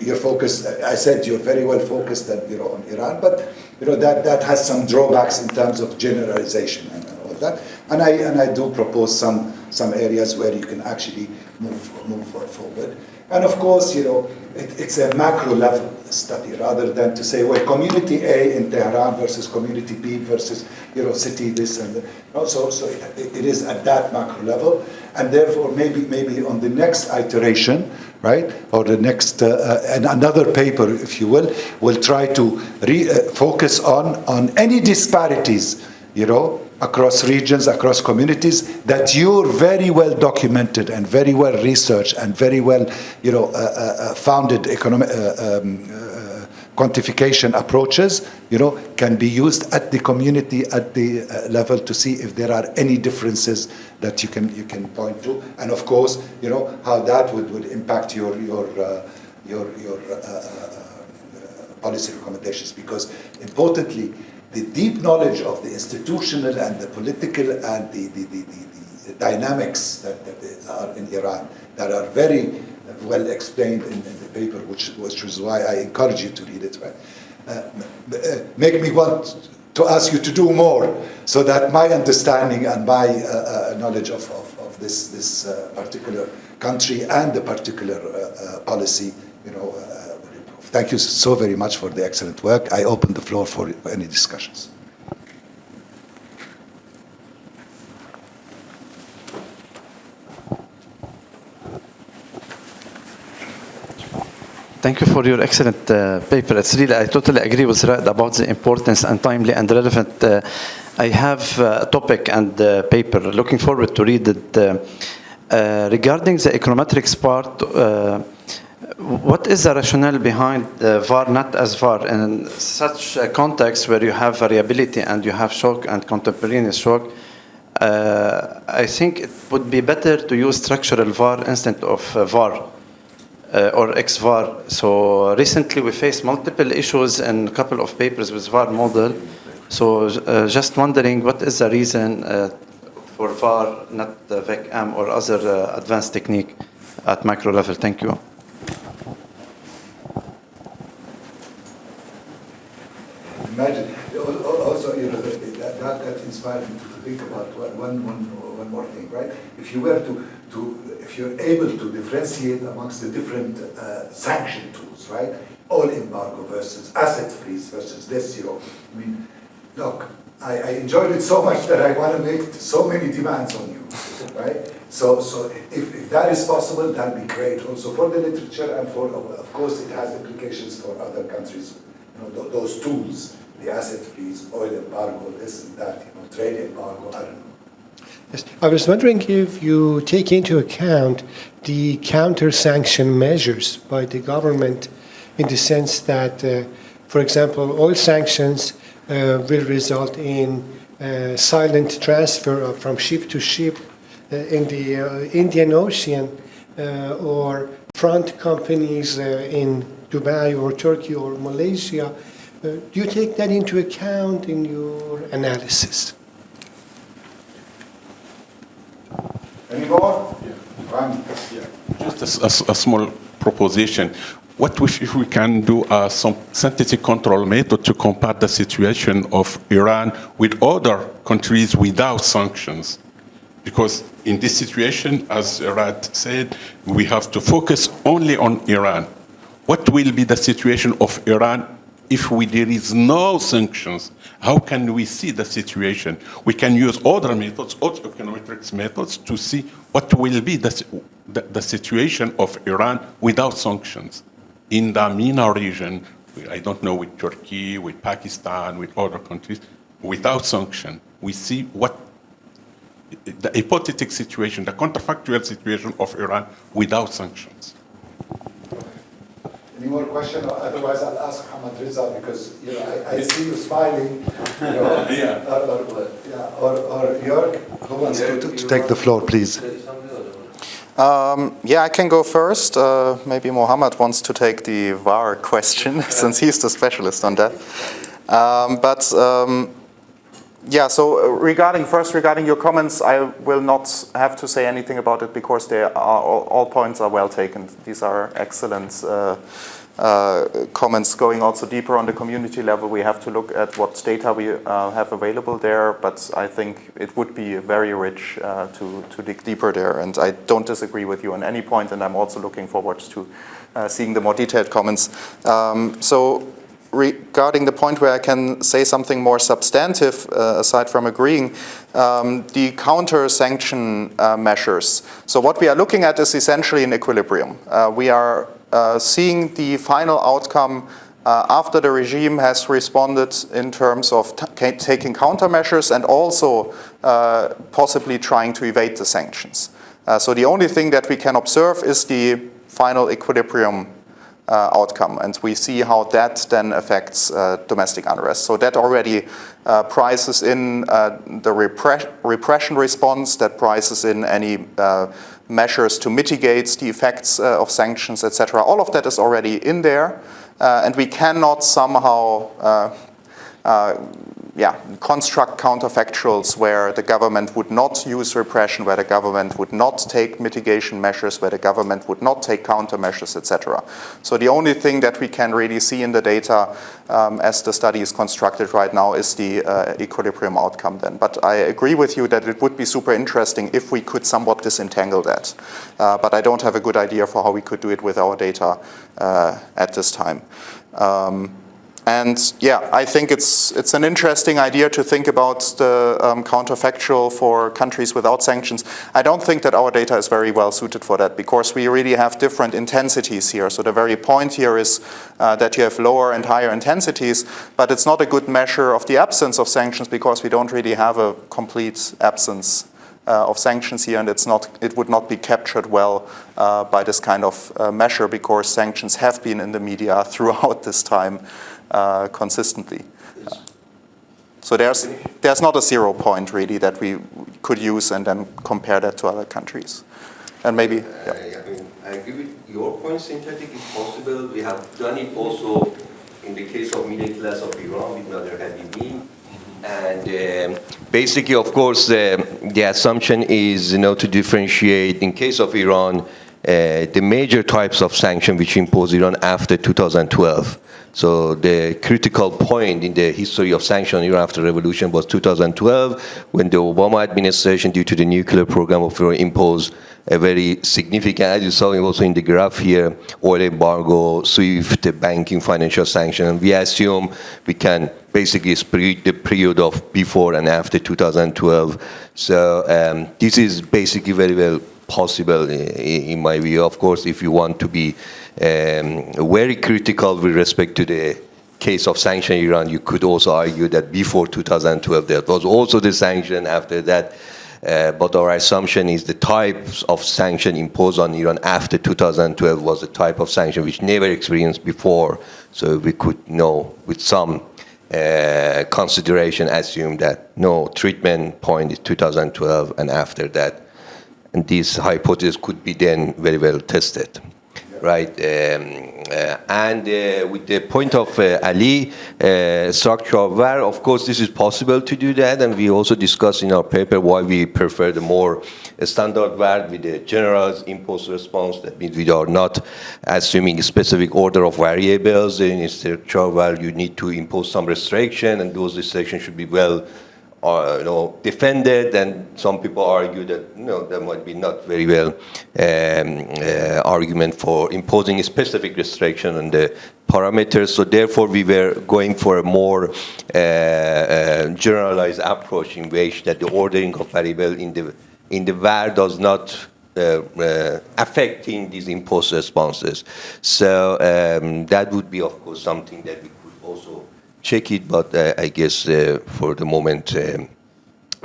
You're focused, I said you're very well focused on Iran, but that has some drawbacks in terms of generalization and all that. And I do propose some areas where you can actually move forward. And of course, it's a macro level study rather than to say, well, community A in Tehran versus community B versus city this and that. So it is at that macro level, and therefore maybe on the next iteration, right, or the next and another paper, if you will try to focus on any disparities, across regions, across communities that you're very well documented and very well researched and very well, founded economic quantification approaches, can be used at the community, at the level to see if there are any differences that you can point to, and of course, how that would impact your policy recommendations. Because importantly, the deep knowledge of the institutional and the political and the dynamics that are in Iran that are very well explained in the paper, which is why I encourage you to read it. Right? Make me want to ask you to do more, so that my understanding and my knowledge of this particular country and the particular policy, will improve. Thank you so very much for the excellent work. I open the floor for any discussions. Thank you for your excellent paper. It's really, I totally agree with Raed about the importance and timely and relevant. I have a topic and paper. Looking forward to read it. Regarding the econometrics part, what is the rationale behind VAR not as VAR in such a context where you have variability and you have shock and contemporaneous shock? I think it would be better to use structural VAR instead of VAR. Or XVAR. So recently we faced multiple issues in a couple of papers with VAR model. So just wondering what is the reason for VAR, not VEC-AM or other advanced technique at macro level. Thank you. Imagine, also, you know, that inspired me to think about one more thing, right? If you were if you're able to differentiate amongst the different sanction tools, right? Oil embargo versus asset freeze versus this, you know, I mean, look, I enjoyed it so much that I want to make so many demands on you, right? So if that is possible, that'd be great also for the literature and for, of course, it has implications for other countries. You know, those tools, the asset freeze, oil embargo, this and that, you know, trade embargo, I don't know. Yes. I was wondering if you take into account the counter-sanction measures by the government in the sense that, for example, oil sanctions will result in silent transfer from ship to ship in the Indian Ocean or front companies in Dubai or Turkey or Malaysia. Do you take that into account in your analysis? Any more? Just a small proposition. What if we can do some synthetic control method to compare the situation of Iran with other countries without sanctions? Because in this situation, as Raed said, we have to focus only on Iran. What will be the situation of Iran if there is no sanctions? How can we see the situation? We can use other methods, other econometrics methods, to see what will be the situation of Iran without sanctions. In the MENA region, I don't know, with Turkey, with Pakistan, with other countries, without sanction, we see what the hypothetical situation, the counterfactual situation of Iran without sanctions. Any more questions? Otherwise, I'll ask Ahmed Reza because you know I see you smiling. You know, Yeah. Or Jerg, who wants to take the floor, please? Yeah, I can go first. Maybe Mohammad wants to take the VAR question since he's the specialist on that. Yeah, so regarding your comments, I will not have to say anything about it because all points are well taken. These are excellent comments going also deeper on the community level. We have to look at what data we have available there, but I think it would be very rich to dig deeper there. And I don't disagree with you on any point, and I'm also looking forward to seeing the more detailed comments. Regarding the point where I can say something more substantive, aside from agreeing, the counter-sanction measures. So what we are looking at is essentially an equilibrium. We are seeing the final outcome after the regime has responded in terms of taking countermeasures and also possibly trying to evade the sanctions. So the only thing that we can observe is the final equilibrium outcome, and we see how that then affects domestic unrest. So that already prices in the repression response, that prices in any measures to mitigate the effects of sanctions, etc. All of that is already in there, and we cannot somehow construct counterfactuals where the government would not use repression, where the government would not take mitigation measures, where the government would not take countermeasures, etc. So the only thing that we can really see in the data as the study is constructed right now is the equilibrium outcome then. But I agree with you that it would be super interesting if we could somewhat disentangle that. But I don't have a good idea for how we could do it with our data at this time. And yeah, I think it's an interesting idea to think about the counterfactual for countries without sanctions. I don't think that our data is very well suited for that because we really have different intensities here. So the very point here is that you have lower and higher intensities, but it's not a good measure of the absence of sanctions because we don't really have a complete absence of sanctions here, and it would not be captured well by this kind of measure because sanctions have been in the media throughout this time consistently. So there's not a 0 point really that we could use and then compare that to other countries. And maybe, yeah. I agree with your point, synthetic is possible. We have done it also in the case of middle class of Iran with Nader Habibi. And basically, of course, the assumption is, to differentiate in case of Iran, the major types of sanction which imposed Iran after 2012. So the critical point in the history of sanction on Iran after the revolution was 2012, when the Obama administration, due to the nuclear program of Iran, imposed a very significant, as you saw also in the graph here, oil embargo, SWIFT, banking, financial sanction. We assume we can basically split the period of before and after 2012. So this is basically very well possible in my view. Of course, if you want to be very critical with respect to the case of sanction Iran, you could also argue that before 2012 there was also the sanction after that. But our assumption is the types of sanction imposed on Iran after 2012 was a type of sanction which never experienced before. So we could with some consideration assume that no treatment point is 2012 and after that. And this hypothesis could be then very well tested, right? And with the point of Ali, structure of VAR, of course, this is possible to do that. And we also discussed in our paper why we prefer the more standard VAR with the general impulse response. That means we are not assuming a specific order of variables. In structure of VAR, you need to impose some restriction, and those restrictions should be well defended, and some people argue that there might be not very well argument for imposing a specific restriction on the parameters. So therefore, we were going for a more generalized approach in which that the ordering of variable in the VAR does not affecting these imposed responses. So that would be, of course, something that we could also check it, but I guess for the moment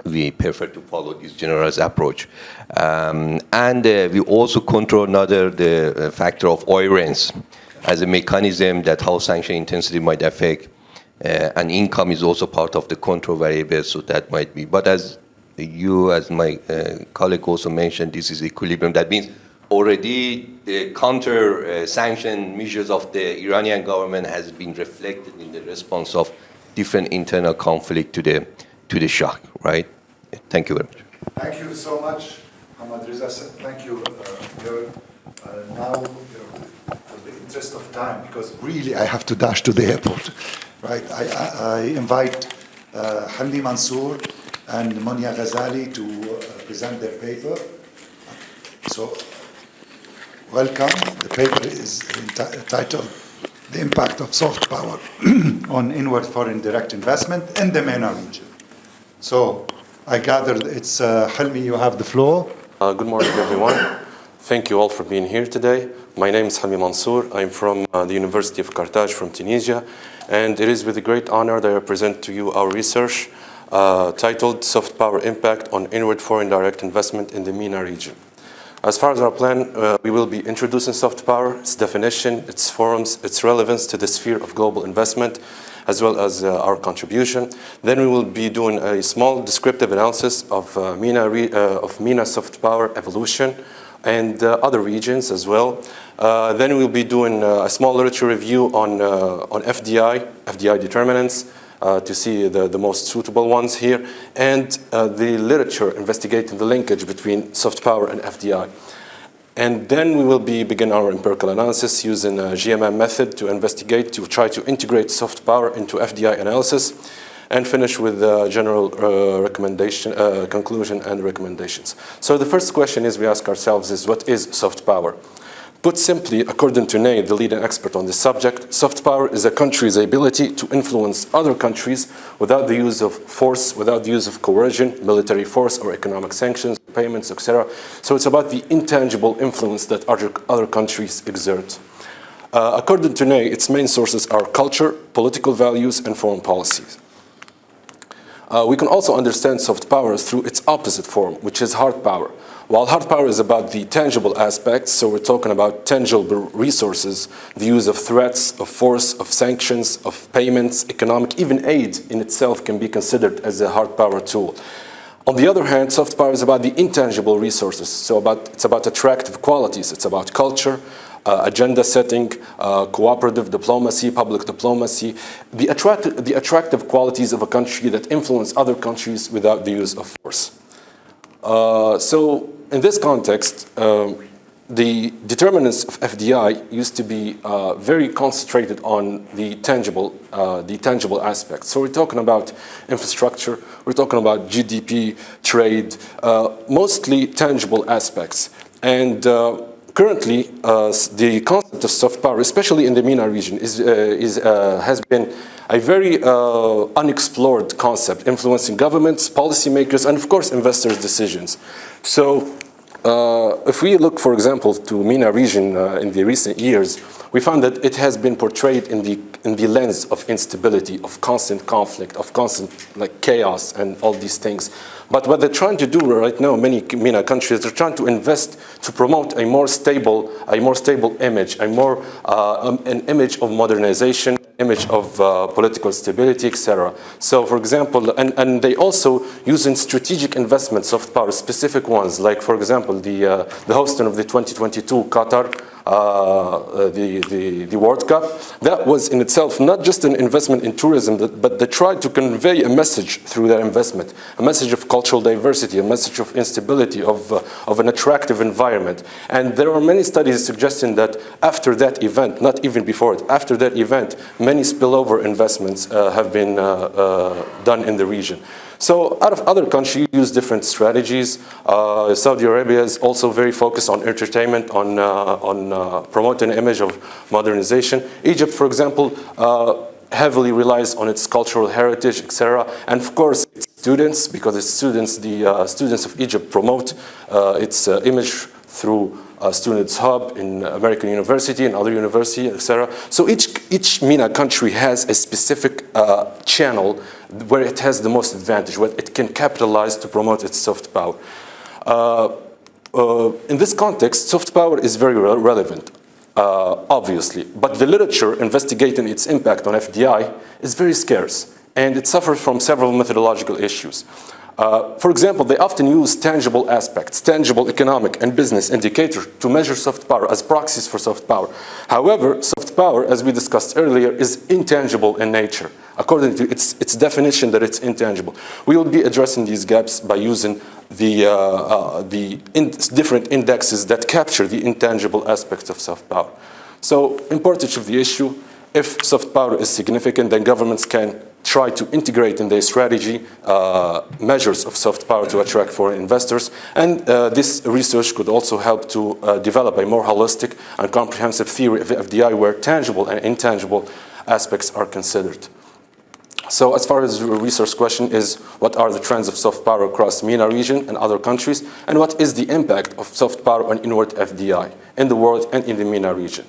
we prefer to follow this generalized approach. And we also control the factor of oil rents as a mechanism that how sanction intensity might affect, and income is also part of the control variable, so that might be. But as my colleague also mentioned, this is equilibrium. That means already the counter-sanction measures of the Iranian government has been reflected in the response of different internal conflict to the shock, right? Thank you very much. Thank you so much, Ahmed Reza. Thank you. Now, for the interest of time, because really I have to dash to the airport, right? I invite Helmi Mansour and Monia Ghazali to present their paper. So, welcome. The paper is entitled The Impact of Soft Power on Inward Foreign Direct Investment in the MENA region. So I gather it's Helmi, you have the floor. Good morning, everyone. Thank you all for being here today. My name is Helmi Mansour. I'm from the University of Carthage from Tunisia, and it is with a great honor that I present to you our research titled Soft Power Impact on Inward Foreign Direct Investment in the MENA region. As far as our plan, we will be introducing soft power, its definition, its forms, its relevance to the sphere of global investment, as well as our contribution. Then we will be doing a small descriptive analysis of MENA soft power evolution and other regions as well. Then we'll be doing a small literature review on FDI determinants, to see the most suitable ones here, and the literature investigating the linkage between soft power and FDI. And then we will begin our empirical analysis using a GMM method to investigate, to try to integrate soft power into FDI analysis, and finish with general conclusion and recommendations. So the first question we ask ourselves is, what is soft power? Put simply, according to Raed, the leading expert on this subject, soft power is a country's ability to influence other countries without the use of force, without the use of coercion, military force, or economic sanctions, payments, etc. So it's about the intangible influence that other countries exert. According to Raed, its main sources are culture, political values, and foreign policies. We can also understand soft power through its opposite form, which is hard power. While hard power is about the tangible aspects, so we're talking about tangible resources, the use of threats, of force, of sanctions, of payments, economic, even aid in itself can be considered as a hard power tool. On the other hand, soft power is about the intangible resources, so it's about attractive qualities, it's about culture, agenda setting, cooperative diplomacy, public diplomacy, the attractive qualities of a country that influence other countries without the use of force. So in this context, the determinants of FDI used to be very concentrated on the tangible aspects. So we're talking about infrastructure, we're talking about GDP, trade, mostly tangible aspects. And currently, the concept of soft power, especially in the MENA region, has been a very unexplored concept, influencing governments, policymakers, and of course, investors' decisions. So if we look, for example, to MENA region in the recent years, we found that it has been portrayed in the lens of instability, of constant conflict, of constant chaos and all these things. But what they're trying to do right now, many MENA countries, they're trying to invest to promote a more stable image, an image of modernization, image of political stability, etc. So, for example, and they also use in strategic investments soft power, specific ones, like, for example, the hosting of the 2022 Qatar, the World Cup. That was in itself not just an investment in tourism, but they tried to convey a message through that investment, a message of cultural diversity, a message of instability, of an attractive environment. And there are many studies suggesting that after that event, not even before it, after that event, many spillover investments have been done in the region. So out of other countries use different strategies. Saudi Arabia is also very focused on entertainment, on promoting an image of modernization. Egypt, for example, heavily relies on its cultural heritage, etc. And of course, its students, because its students, the students of Egypt promote its image through Students' Hub in American University and other universities, etc. So each MENA country has a specific channel where it has the most advantage, where it can capitalize to promote its soft power. In this context, soft power is very relevant, obviously, but the literature investigating its impact on FDI is very scarce, and it suffers from several methodological issues. For example, they often use tangible aspects, tangible economic and business indicators to measure soft power as proxies for soft power. However, soft power, as we discussed earlier, is intangible in nature, according to its definition that it's intangible. We will be addressing these gaps by using the different indexes that capture the intangible aspects of soft power. So, importance of the issue: if soft power is significant, then governments can try to integrate in their strategy measures of soft power to attract foreign investors. And this research could also help to develop a more holistic and comprehensive theory of FDI where tangible and intangible aspects are considered. So as far as the research question is, what are the trends of soft power across MENA region and other countries? And what is the impact of soft power on inward FDI in the world and in the MENA region?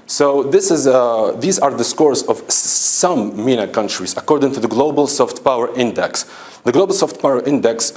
So these are the scores of some MENA countries according to the Global Soft Power Index. The Global Soft Power Index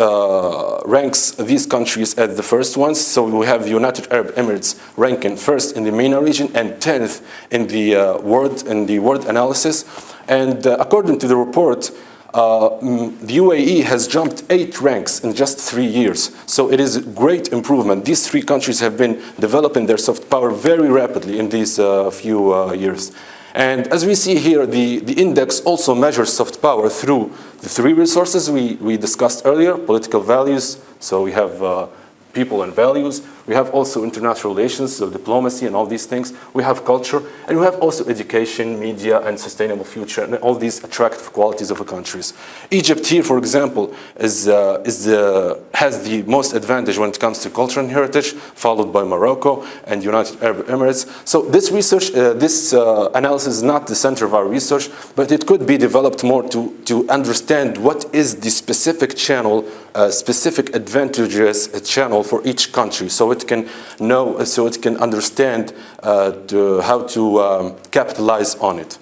ranks these countries as the first ones. So we have the United Arab Emirates ranking first in the MENA region and 10th in the world analysis. And according to the report, the UAE has jumped 8 ranks in just 3 years. So it is a great improvement. These 3 countries have been developing their soft power very rapidly in these few years. And as we see here, the index also measures soft power through the three resources we discussed earlier: political values, so we have people and values. We have also international relations, so diplomacy and all these things. We have culture, and we have also education, media, and sustainable future, and all these attractive qualities of a countries. Egypt here, for example, has the most advantage when it comes to culture and heritage, followed by Morocco and United Arab Emirates. So this research, this analysis is not the center of our research, but it could be developed more to understand what is the specific channel, specific advantages channel for each country, so it can know, so it can understand how to capitalize on it.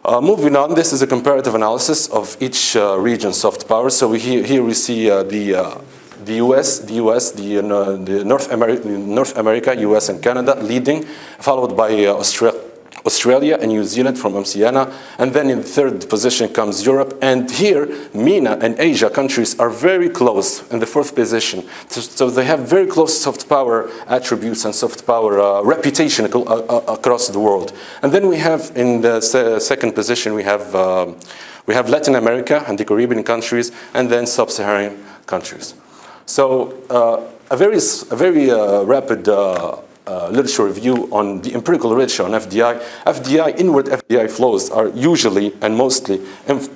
Moving on, this is a comparative analysis of each region's soft power. So here we see the North America, US and Canada leading, followed by Australia and New Zealand from Oceania, and then in third position comes Europe, and here MENA and Asia countries are very close in the fourth position. So they have very close soft power attributes and soft power reputation across the world. And then we have in the second position we have Latin America and the Caribbean countries, and then sub-Saharan countries. So a very rapid literature review on the empirical literature on FDI. Inward FDI flows are usually and mostly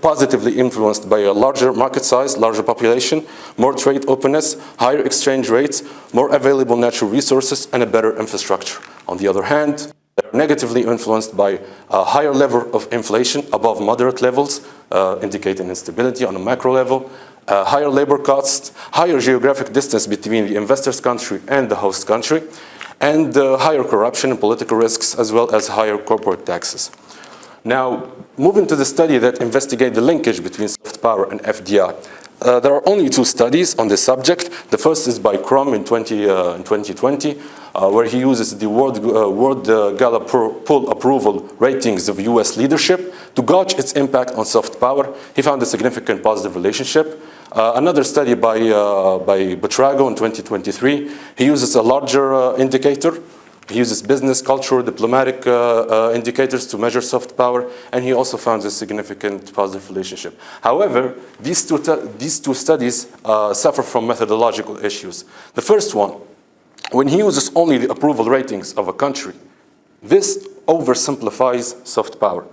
positively influenced by a larger market size, larger population, more trade openness, higher exchange rates, more available natural resources, and a better infrastructure. On the other hand, they're negatively influenced by a higher level of inflation above moderate levels, indicating instability on a macro level, higher labor costs, higher geographic distance between the investor's country and the host country, and higher corruption and political risks, as well as higher corporate taxes. Now, moving to the study that investigate the linkage between soft power and FDI. There are only two studies on this subject. The first is by Crum in 2020, where he uses the World Gallup poll approval ratings of US leadership to gauge its impact on soft power. He found a significant positive relationship. Another study by Butrago in 2023, he uses a larger indicator. He uses business, cultural, diplomatic indicators to measure soft power, and he also found a significant positive relationship. However, these two studies suffer from methodological issues. The first one, when he uses only the approval ratings of a country, this oversimplifies soft power.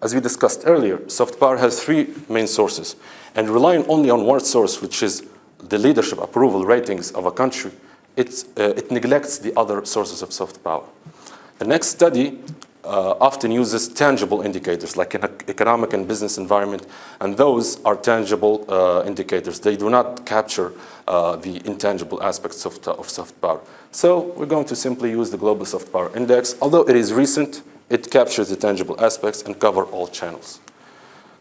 As we discussed earlier, soft power has three main sources, and relying only on one source, which is the leadership approval ratings of a country, it neglects the other sources of soft power. The next study often uses tangible indicators like an economic and business environment, and those are tangible indicators. They do not capture the intangible aspects of soft power. So we're going to simply use the Global Soft Power Index. Although it is recent, it captures the tangible aspects and covers all channels.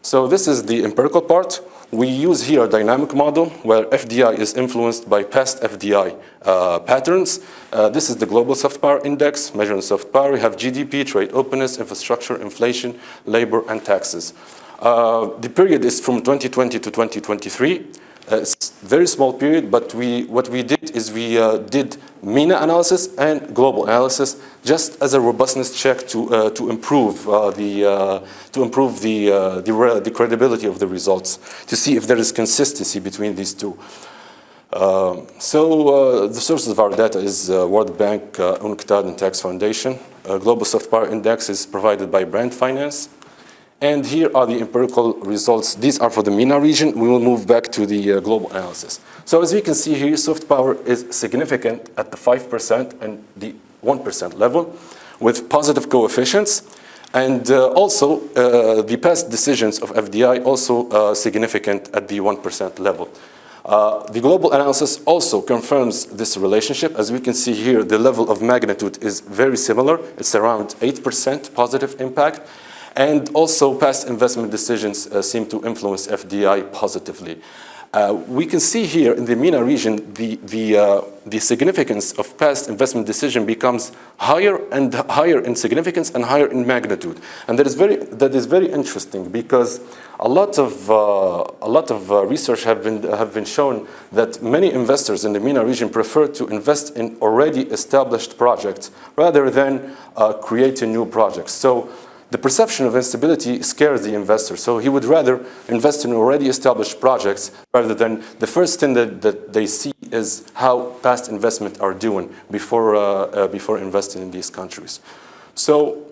So this is the empirical part. We use here a dynamic model where FDI is influenced by past FDI patterns. This is the Global Soft Power Index, measuring soft power. We have GDP, trade openness, infrastructure, inflation, labor, and taxes. The period is from 2020 to 2023. It's a very small period, but what we did is we did MENA analysis and global analysis just as a robustness check to improve the credibility of the results, to see if there is consistency between these two. The sources of our data is World Bank, UNCTAD, and Tax Foundation. Global Soft Power Index is provided by Brand Finance. And here are the empirical results. These are for the MENA region. We will move back to the global analysis. So as we can see here, soft power is significant at the 5% and the 1% level with positive coefficients. And also, the past decisions of FDI also significant at the 1% level. The global analysis also confirms this relationship. As we can see here, the level of magnitude is very similar. It's around 8% positive impact. And also, past investment decisions seem to influence FDI positively. We can see here in the MENA region, the significance of past investment decision becomes higher and higher in significance and higher in magnitude. And that is very interesting because a lot of research have been shown that many investors in the MENA region prefer to invest in already established projects rather than creating new projects. So the perception of instability scares the investor. So he would rather invest in already established projects rather than the first thing that they see is how past investment are doing before investing in these countries. So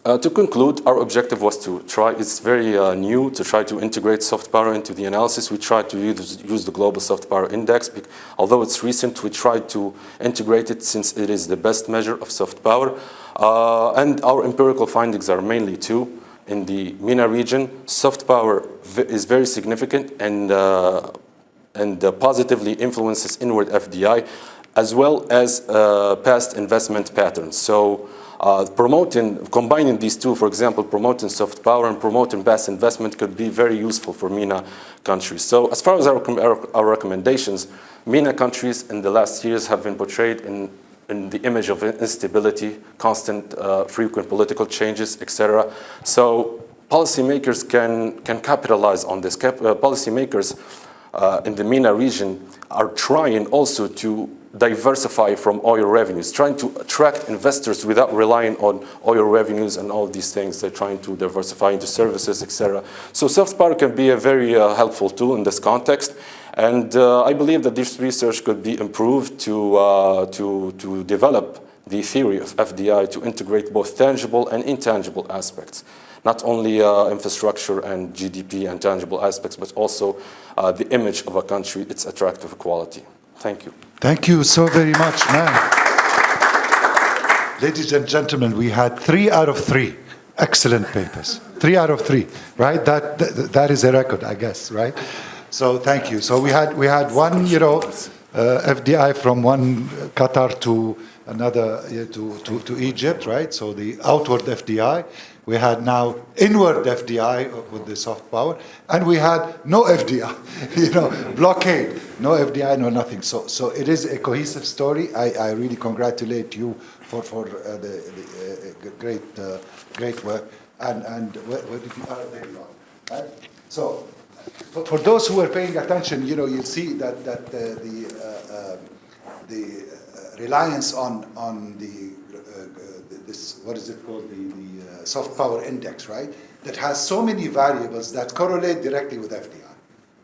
to conclude, our objective was to try, it's very new, to try to integrate soft power into the analysis. We tried to use the Global Soft Power Index. Although it's recent, we tried to integrate it since it is the best measure of soft power. And our empirical findings are mainly two. In the MENA region, soft power is very significant and positively influences inward FDI, as well as past investment patterns. So combining these two, for example, promoting soft power and promoting past investment could be very useful for MENA countries. So as far as our recommendations, MENA countries in the last years have been portrayed in the image of instability, constant, frequent political changes, etc. So policymakers can capitalize on this. Policymakers in the MENA region are trying also to diversify from oil revenues, trying to attract investors without relying on oil revenues and all these things. They're trying to diversify into services, etc. So soft power can be a very helpful tool in this context. And I believe that this research could be improved to develop the theory of FDI to integrate both tangible and intangible aspects. Not only infrastructure and GDP and tangible aspects, but also the image of a country, its attractive quality. Thank you. Thank you so very much, man. Ladies and gentlemen, we had 3 out of 3 excellent papers. 3 out of 3, right? That is a record, I guess, right? So thank you. So we had one, FDI from one Qatar to another, to Egypt, right? So the outward FDI. We had now inward FDI with the soft power, and we had no FDI, blockade, no FDI, no nothing. So it is a cohesive story. I really congratulate you for the great work. And where did you? There you are. Right? So for those who are paying attention, you'll see that the reliance on this, what is it called, the soft power index, right? That has so many variables that correlate directly with FDI,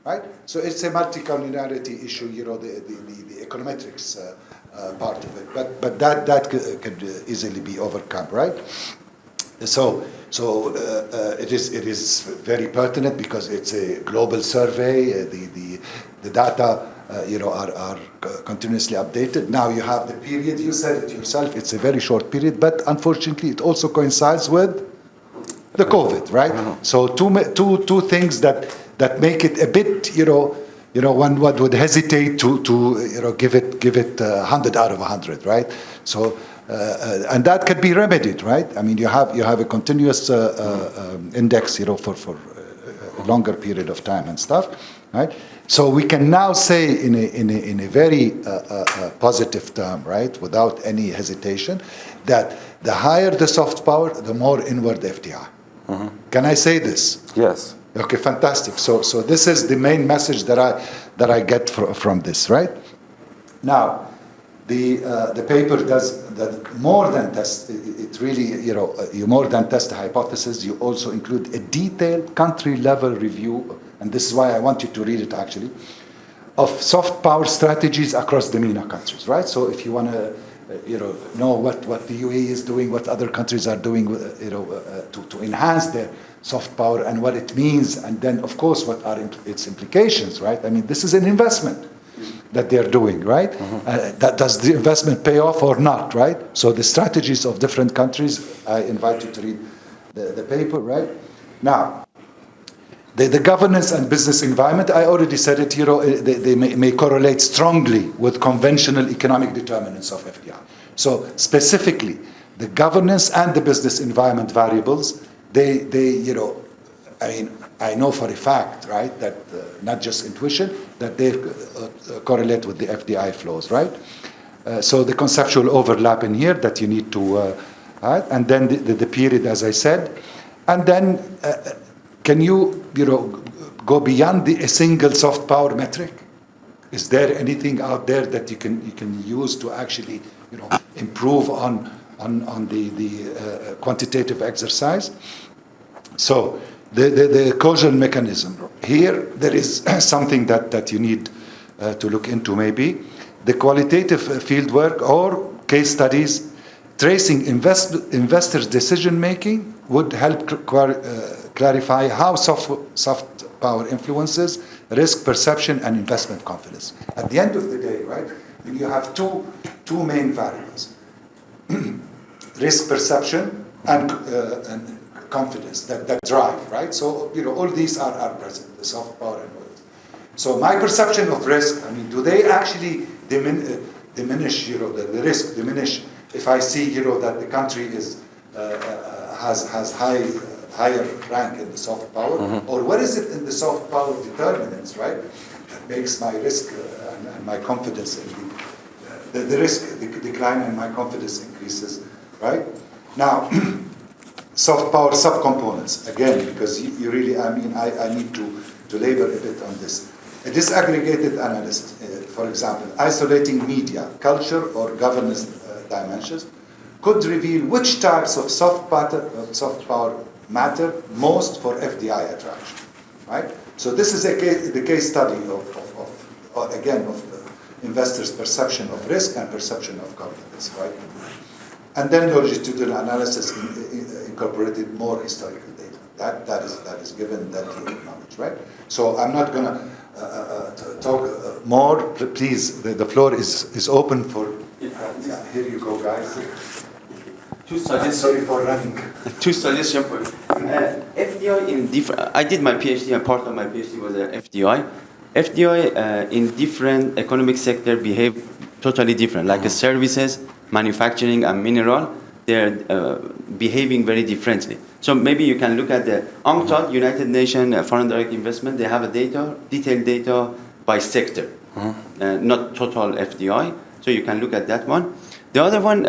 right? So it's a multicollinearity issue, the econometrics part of it, but that could easily be overcome, right? So it is very pertinent because it's a global survey. The data are continuously updated. Now you have the period, you said it yourself, it's a very short period, but unfortunately it also coincides with the COVID, right? So two things that make it a bit, one would hesitate to give it 100 out of 100, right? So and that could be remedied, right? I mean, you have a continuous index, for a longer period of time and stuff, right? So we can now say in a very positive term, right, without any hesitation, that the higher the soft power, the more inward FDI. Can I say this? Yes. Okay, fantastic. So this is the main message that I get from this, right? Now, the paper does that more than test. It really, you more than test the hypothesis. You also include a detailed country-level review, and this is why I want you to read it actually, of soft power strategies across the MENA countries, right? So if you want to, know what the UAE is doing, what other countries are doing, to enhance their soft power and what it means, and then of course what are its implications, right? I mean, this is an investment that they're doing, right? That does the investment pay off or not, right? So the strategies of different countries, I invite you to read the paper, right? Now, the governance and business environment, I already said it, they may correlate strongly with conventional economic determinants of FDI. So specifically, the governance and the business environment variables, I know for a fact, right, that not just intuition, that they correlate with the FDI flows, right? So the conceptual overlap in here that you need to, right? And then the period, as I said, and then can you, go beyond a single soft power metric? Is there anything out there that you can use to actually, improve on on the quantitative exercise. So the causal mechanism. Here, there is something that you need to look into maybe. The qualitative fieldwork or case studies tracing investors' decision-making would help clarify how soft power influences risk perception and investment confidence. At the end of the day, right, you have two main variables. Risk perception and confidence that drive, right? So, all these are present, the soft power and oil. So my perception of risk, do they actually diminish, the risk diminish if I see, that the country has higher rank in the soft power, or what is it in the soft power determinants, right, that makes my risk and my confidence in the risk decline and my confidence increases, right? Now, soft power subcomponents, again, because you really, I need to labor a bit on this. A disaggregated analysis, for example, isolating media, culture, or governance dimensions, could reveal which types of soft power matter most for FDI attraction, right? So this is the case study of investors' perception of risk and perception of confidence, right? And then longitudinal analysis incorporated more historical data. That is given that knowledge, right? So I'm not going to talk more. Please, the floor is open for. Here you go, guys. Two suggestions. Sorry for running. Two suggestions. FDI in different. I did my PhD, and part of my PhD was FDI. FDI in different economic sector behave totally different. Like services, manufacturing, and mineral, they're behaving very differently. So maybe you can look at the UNCTAD, United Nations Foreign Direct Investment. They have a detailed data by sector, not total FDI. So you can look at that one. The other one,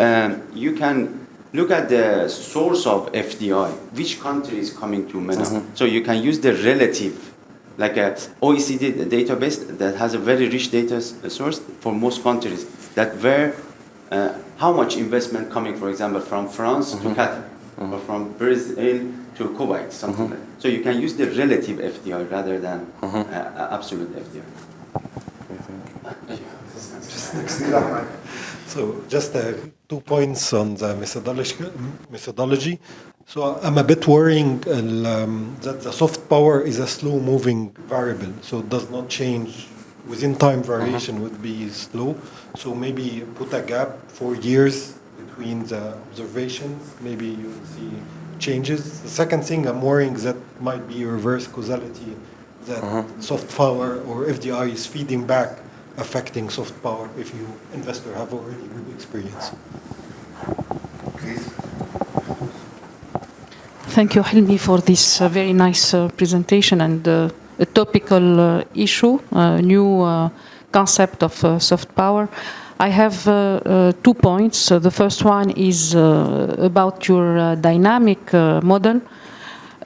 you can look at the source of FDI, which country is coming to MENA. So you can use the relative, like a OECD database that has a very rich data source for most countries, that where, how much investment coming, for example, from France to Qatar, or from Brazil to Kuwait, something like that. So you can use the relative FDI rather than absolute FDI. So just 2 points on the methodology. So I'm a bit worrying that the soft power is a slow-moving variable, so it does not change within time. Variation would be slow. So maybe put a gap 4 years between the observations. Maybe you'll see changes. The second thing I'm worrying that might be reverse causality, that soft power or FDI is feeding back, affecting soft power if you investor have already good experience. Please. Thank you, Helmi, for this very nice presentation and a topical issue, new concept of soft power. I have 2 points. The first one is about your dynamic model.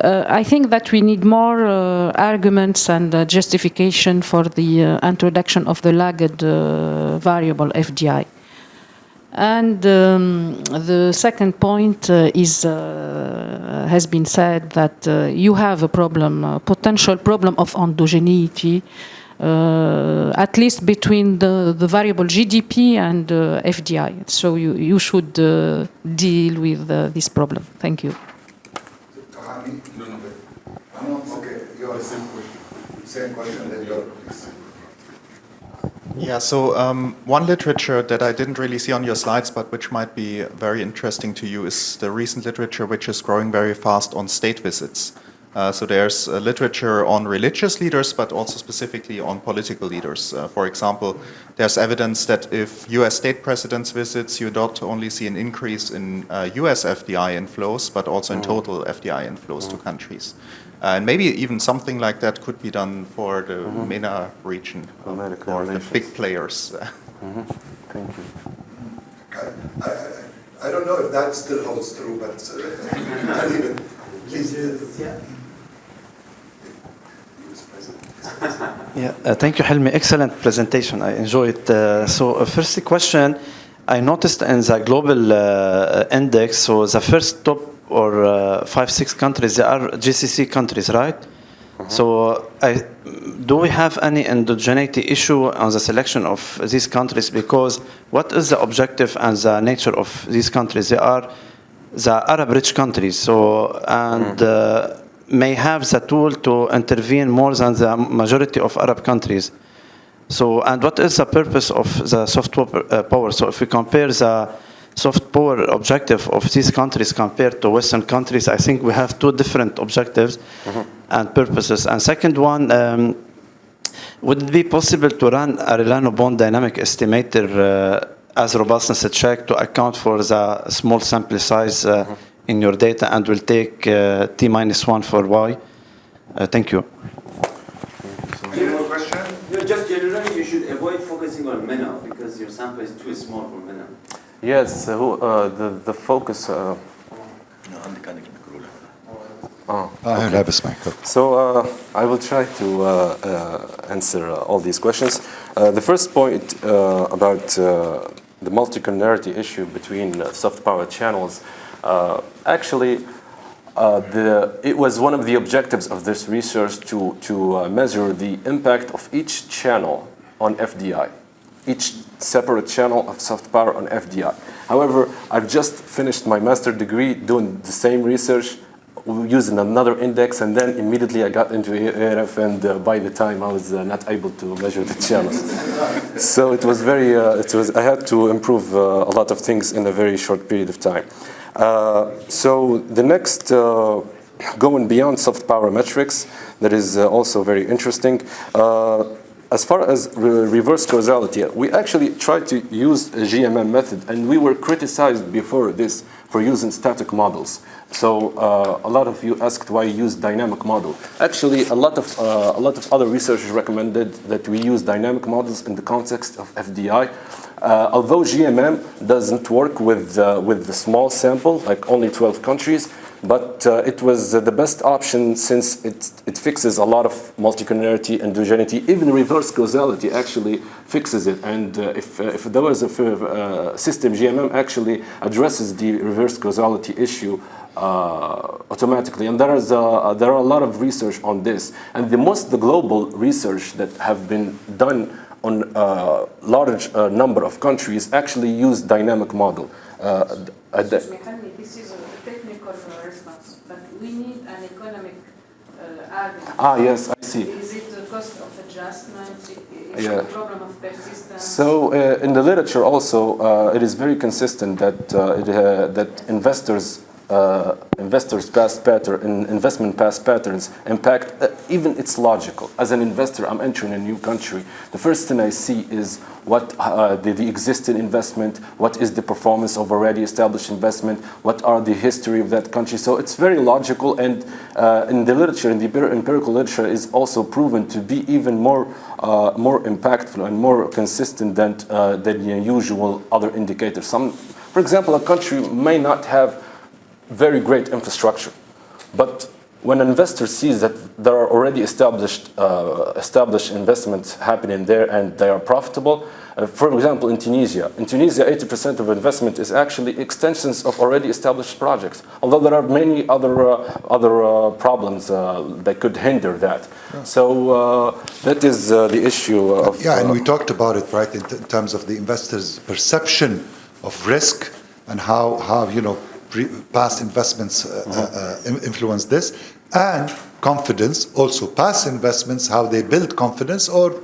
I think that we need more arguments and justification for the introduction of the lagged variable FDI. And the second point has been said that you have a problem, potential problem of endogeneity, at least between the variable GDP and FDI. So you should deal with this problem. Thank you. Okay, your same question then your please. Yeah, so one literature that I didn't really see on your slides, but which might be very interesting to you, is the recent literature which is growing very fast on state visits. So there's literature on religious leaders, but also specifically on political leaders. For example, there's evidence that if US state presidents visits, you not only see an increase in US FDI inflows, but also in total FDI inflows to countries. And maybe even something like that could be done for the MENA region, for the big players. Thank you. I don't know if that still holds true, but please. Yeah, thank you, Helmi. Excellent presentation. I enjoyed it. So, first question, I noticed in the global index, so the first top or 5-6 countries, they are GCC countries, right? So do we have any endogeneity issue on the selection of these countries? Because what is the objective and the nature of these countries? They are the Arab-rich countries, so and may have the tool to intervene more than the majority of Arab countries. So, and what is the purpose of the soft power? So if we compare the soft power objective of these countries compared to Western countries, I think we have two different objectives and purposes. And second one, would it be possible to run a Relano bond dynamic estimator as robustness check to account for the small sample size in your data, and will take T-1 for Y? Thank you. Any more question? No, just generally, you should avoid focusing on MENA because your sample is too small for MENA. Yes, the focus. So I will try to answer all these questions. The first point about the multicollinearity issue between soft power channels. Actually, it was one of the objectives of this research to measure the impact of each channel on FDI, each separate channel of soft power on FDI. However, I've just finished my master's degree doing the same research using another index, and then immediately I got into ERF, and by the time I was not able to measure the channels. So it was very, I had to improve a lot of things in a very short period of time. So the next, going beyond soft power metrics, that is also very interesting. As far as reverse causality, we actually tried to use a GMM method, and we were criticized before this for using static models. So a lot of you asked why use dynamic model. Actually, a lot of other researchers recommended that we use dynamic models in the context of FDI. Although GMM doesn't work with the small sample, like only 12 countries, but it was the best option since it fixes a lot of multicollinearity, endogeneity, even reverse causality actually fixes it. And if there was a system, GMM actually addresses the reverse causality issue automatically. And there are a lot of research on this. And the global research that have been done on a large number of countries actually use dynamic model. This is a technical response, but we need an economic argument. Yes, I see. Is it the cost of adjustment? Is it a problem of persistence? So in the literature also, it is very consistent that investors' past pattern, investment past patterns impact even it's logical. As an investor, I'm entering a new country. The first thing I see is what the existing investment, what is the performance of already established investment, what are the history of that country. So it's very logical, and in the literature, in the empirical literature, is also proven to be even more impactful and more consistent than the usual other indicators. For example, a country may not have very great infrastructure, but when an investor sees that there are already established investments happening there and they are profitable, for example, in Tunisia, 80% of investment is actually extensions of already established projects, although there are many other problems that could hinder that. Yeah. So that is the issue of... Yeah, and we talked about it, right, in terms of the investor's perception of risk and how past investments influence this, and confidence, also past investments, how they build confidence or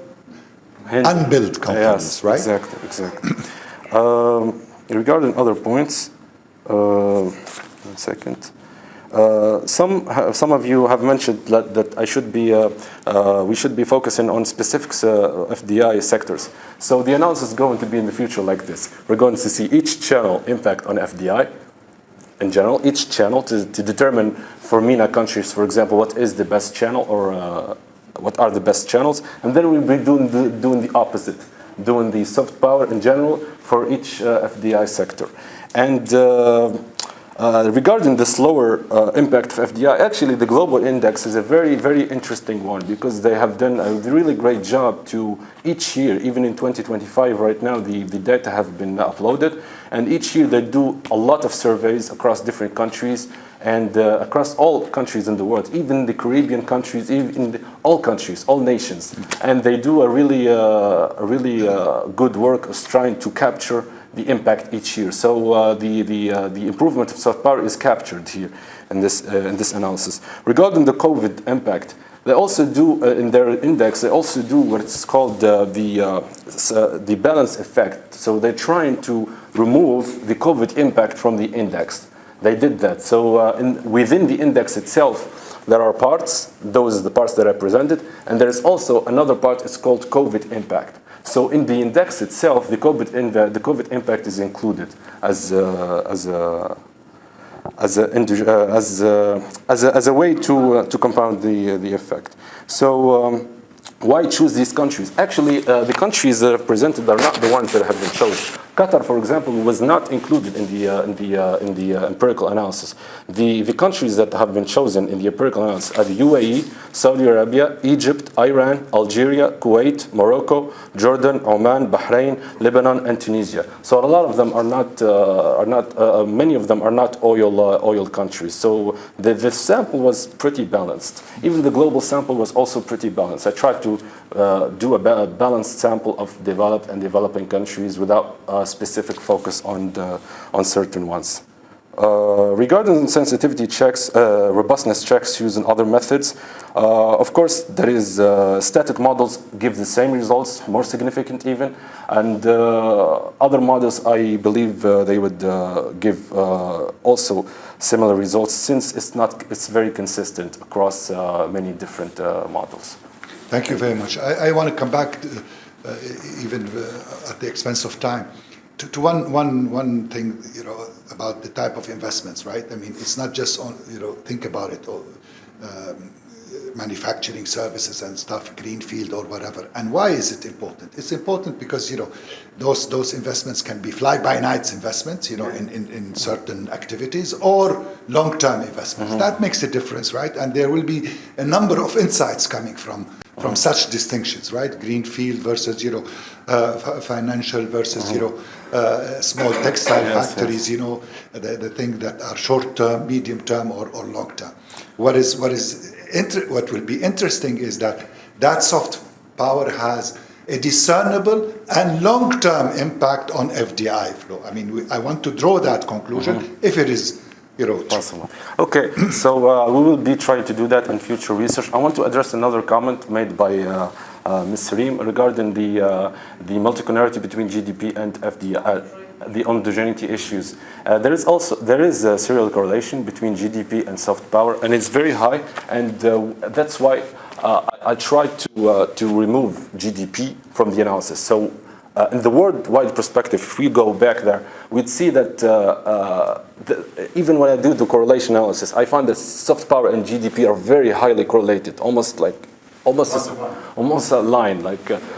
unbuild confidence, yes, right? Exactly. Regarding other points, 1 second. Some of you have mentioned that we should be focusing on specific FDI sectors. So the analysis is going to be in the future like this. We're going to see each channel impact on FDI. In general, each channel to determine for MENA countries, for example, what is the best channel or what are the best channels, and then we'll be doing the opposite, doing the soft power in general for each FDI sector. And Regarding the slower impact of FDI, actually the global index is a very, very interesting one because they have done a really great job to each year, even in 2025 right now, the data have been uploaded, and each year they do a lot of surveys across different countries and across all countries in the world, even the Caribbean countries, even in all countries, all nations. And they do a really good work of trying to capture the impact each year. So the improvement of soft power is captured here in this analysis. Regarding the COVID impact, they also do in their index. They also do what is called the balance effect. So they're trying to remove the COVID impact from the index. They did that. So within the index itself, there are parts. Those are the parts that I presented, and there is also another part. It's called COVID impact. So in the index itself, the COVID impact is included as a way to compound the effect. So why choose these countries? Actually, the countries that are presented are not the ones that have been chosen. Qatar, for example, was not included in the empirical analysis. The countries that have been chosen in the empirical analysis are the UAE, Saudi Arabia, Egypt, Iran, Algeria, Kuwait, Morocco, Jordan, Oman, Bahrain, Lebanon, and Tunisia. So a lot of them are not many of them are not oil countries. So the sample was pretty balanced. Even the global sample was also pretty balanced. I tried to do a balanced sample of developed and developing countries without specific focus on certain ones. Regarding sensitivity checks, robustness checks using other methods, of course there is static models give the same results, more significant even, and other models I believe they would give also similar results since it's very consistent across many different models. Thank you very much. I want to come back even at the expense of time to one thing, about the type of investments, right? I mean, it's not just on, think about it, manufacturing services and stuff, greenfield or whatever. And why is it important? It's important because, those investments can be fly-by-night investments, in certain activities, or long-term investments. Mm-hmm. That makes a difference, right? And there will be a number of insights coming from such distinctions, right? Greenfield versus, financial versus, small textile factories, the thing that are short-term, medium-term, or long-term. What will be interesting is that soft power has a discernible and long-term impact on FDI flow. I mean, I want to draw that conclusion if it is possible. Okay, so we will be trying to do that in future research. I want to address another comment made by Ms. Reem regarding the multicollinearity between GDP and FDI, the endogeneity issues. There is a serial correlation between GDP and soft power, and it's very high, and that's why I tried to remove GDP from the analysis. So in the worldwide perspective, if we go back there, we'd see that even when I do the correlation analysis, I find that soft power and GDP are very highly correlated, almost a line.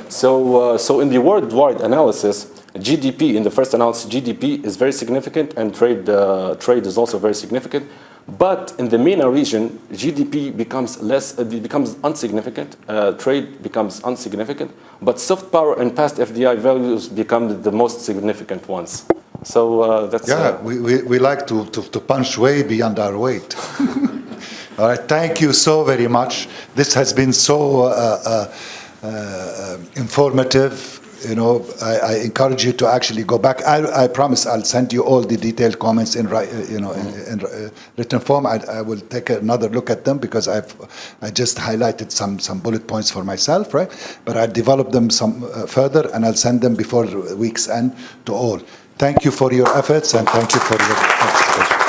So in the worldwide analysis, GDP in the first analysis, GDP is very significant, and trade is also very significant. But in the MENA region, GDP becomes insignificant, trade becomes insignificant, but soft power and past FDI values become the most significant ones. So that's... Yeah, we like to punch way beyond our weight. All right, thank you so very much. This has been so informative. I encourage you to actually go back. I promise I'll send you all the detailed comments in written form. I will take another look at them because I just highlighted some bullet points for myself, right? But I'll develop them some further, and I'll send them before the week's end to all. Thank you for your efforts, and thank you for your participation.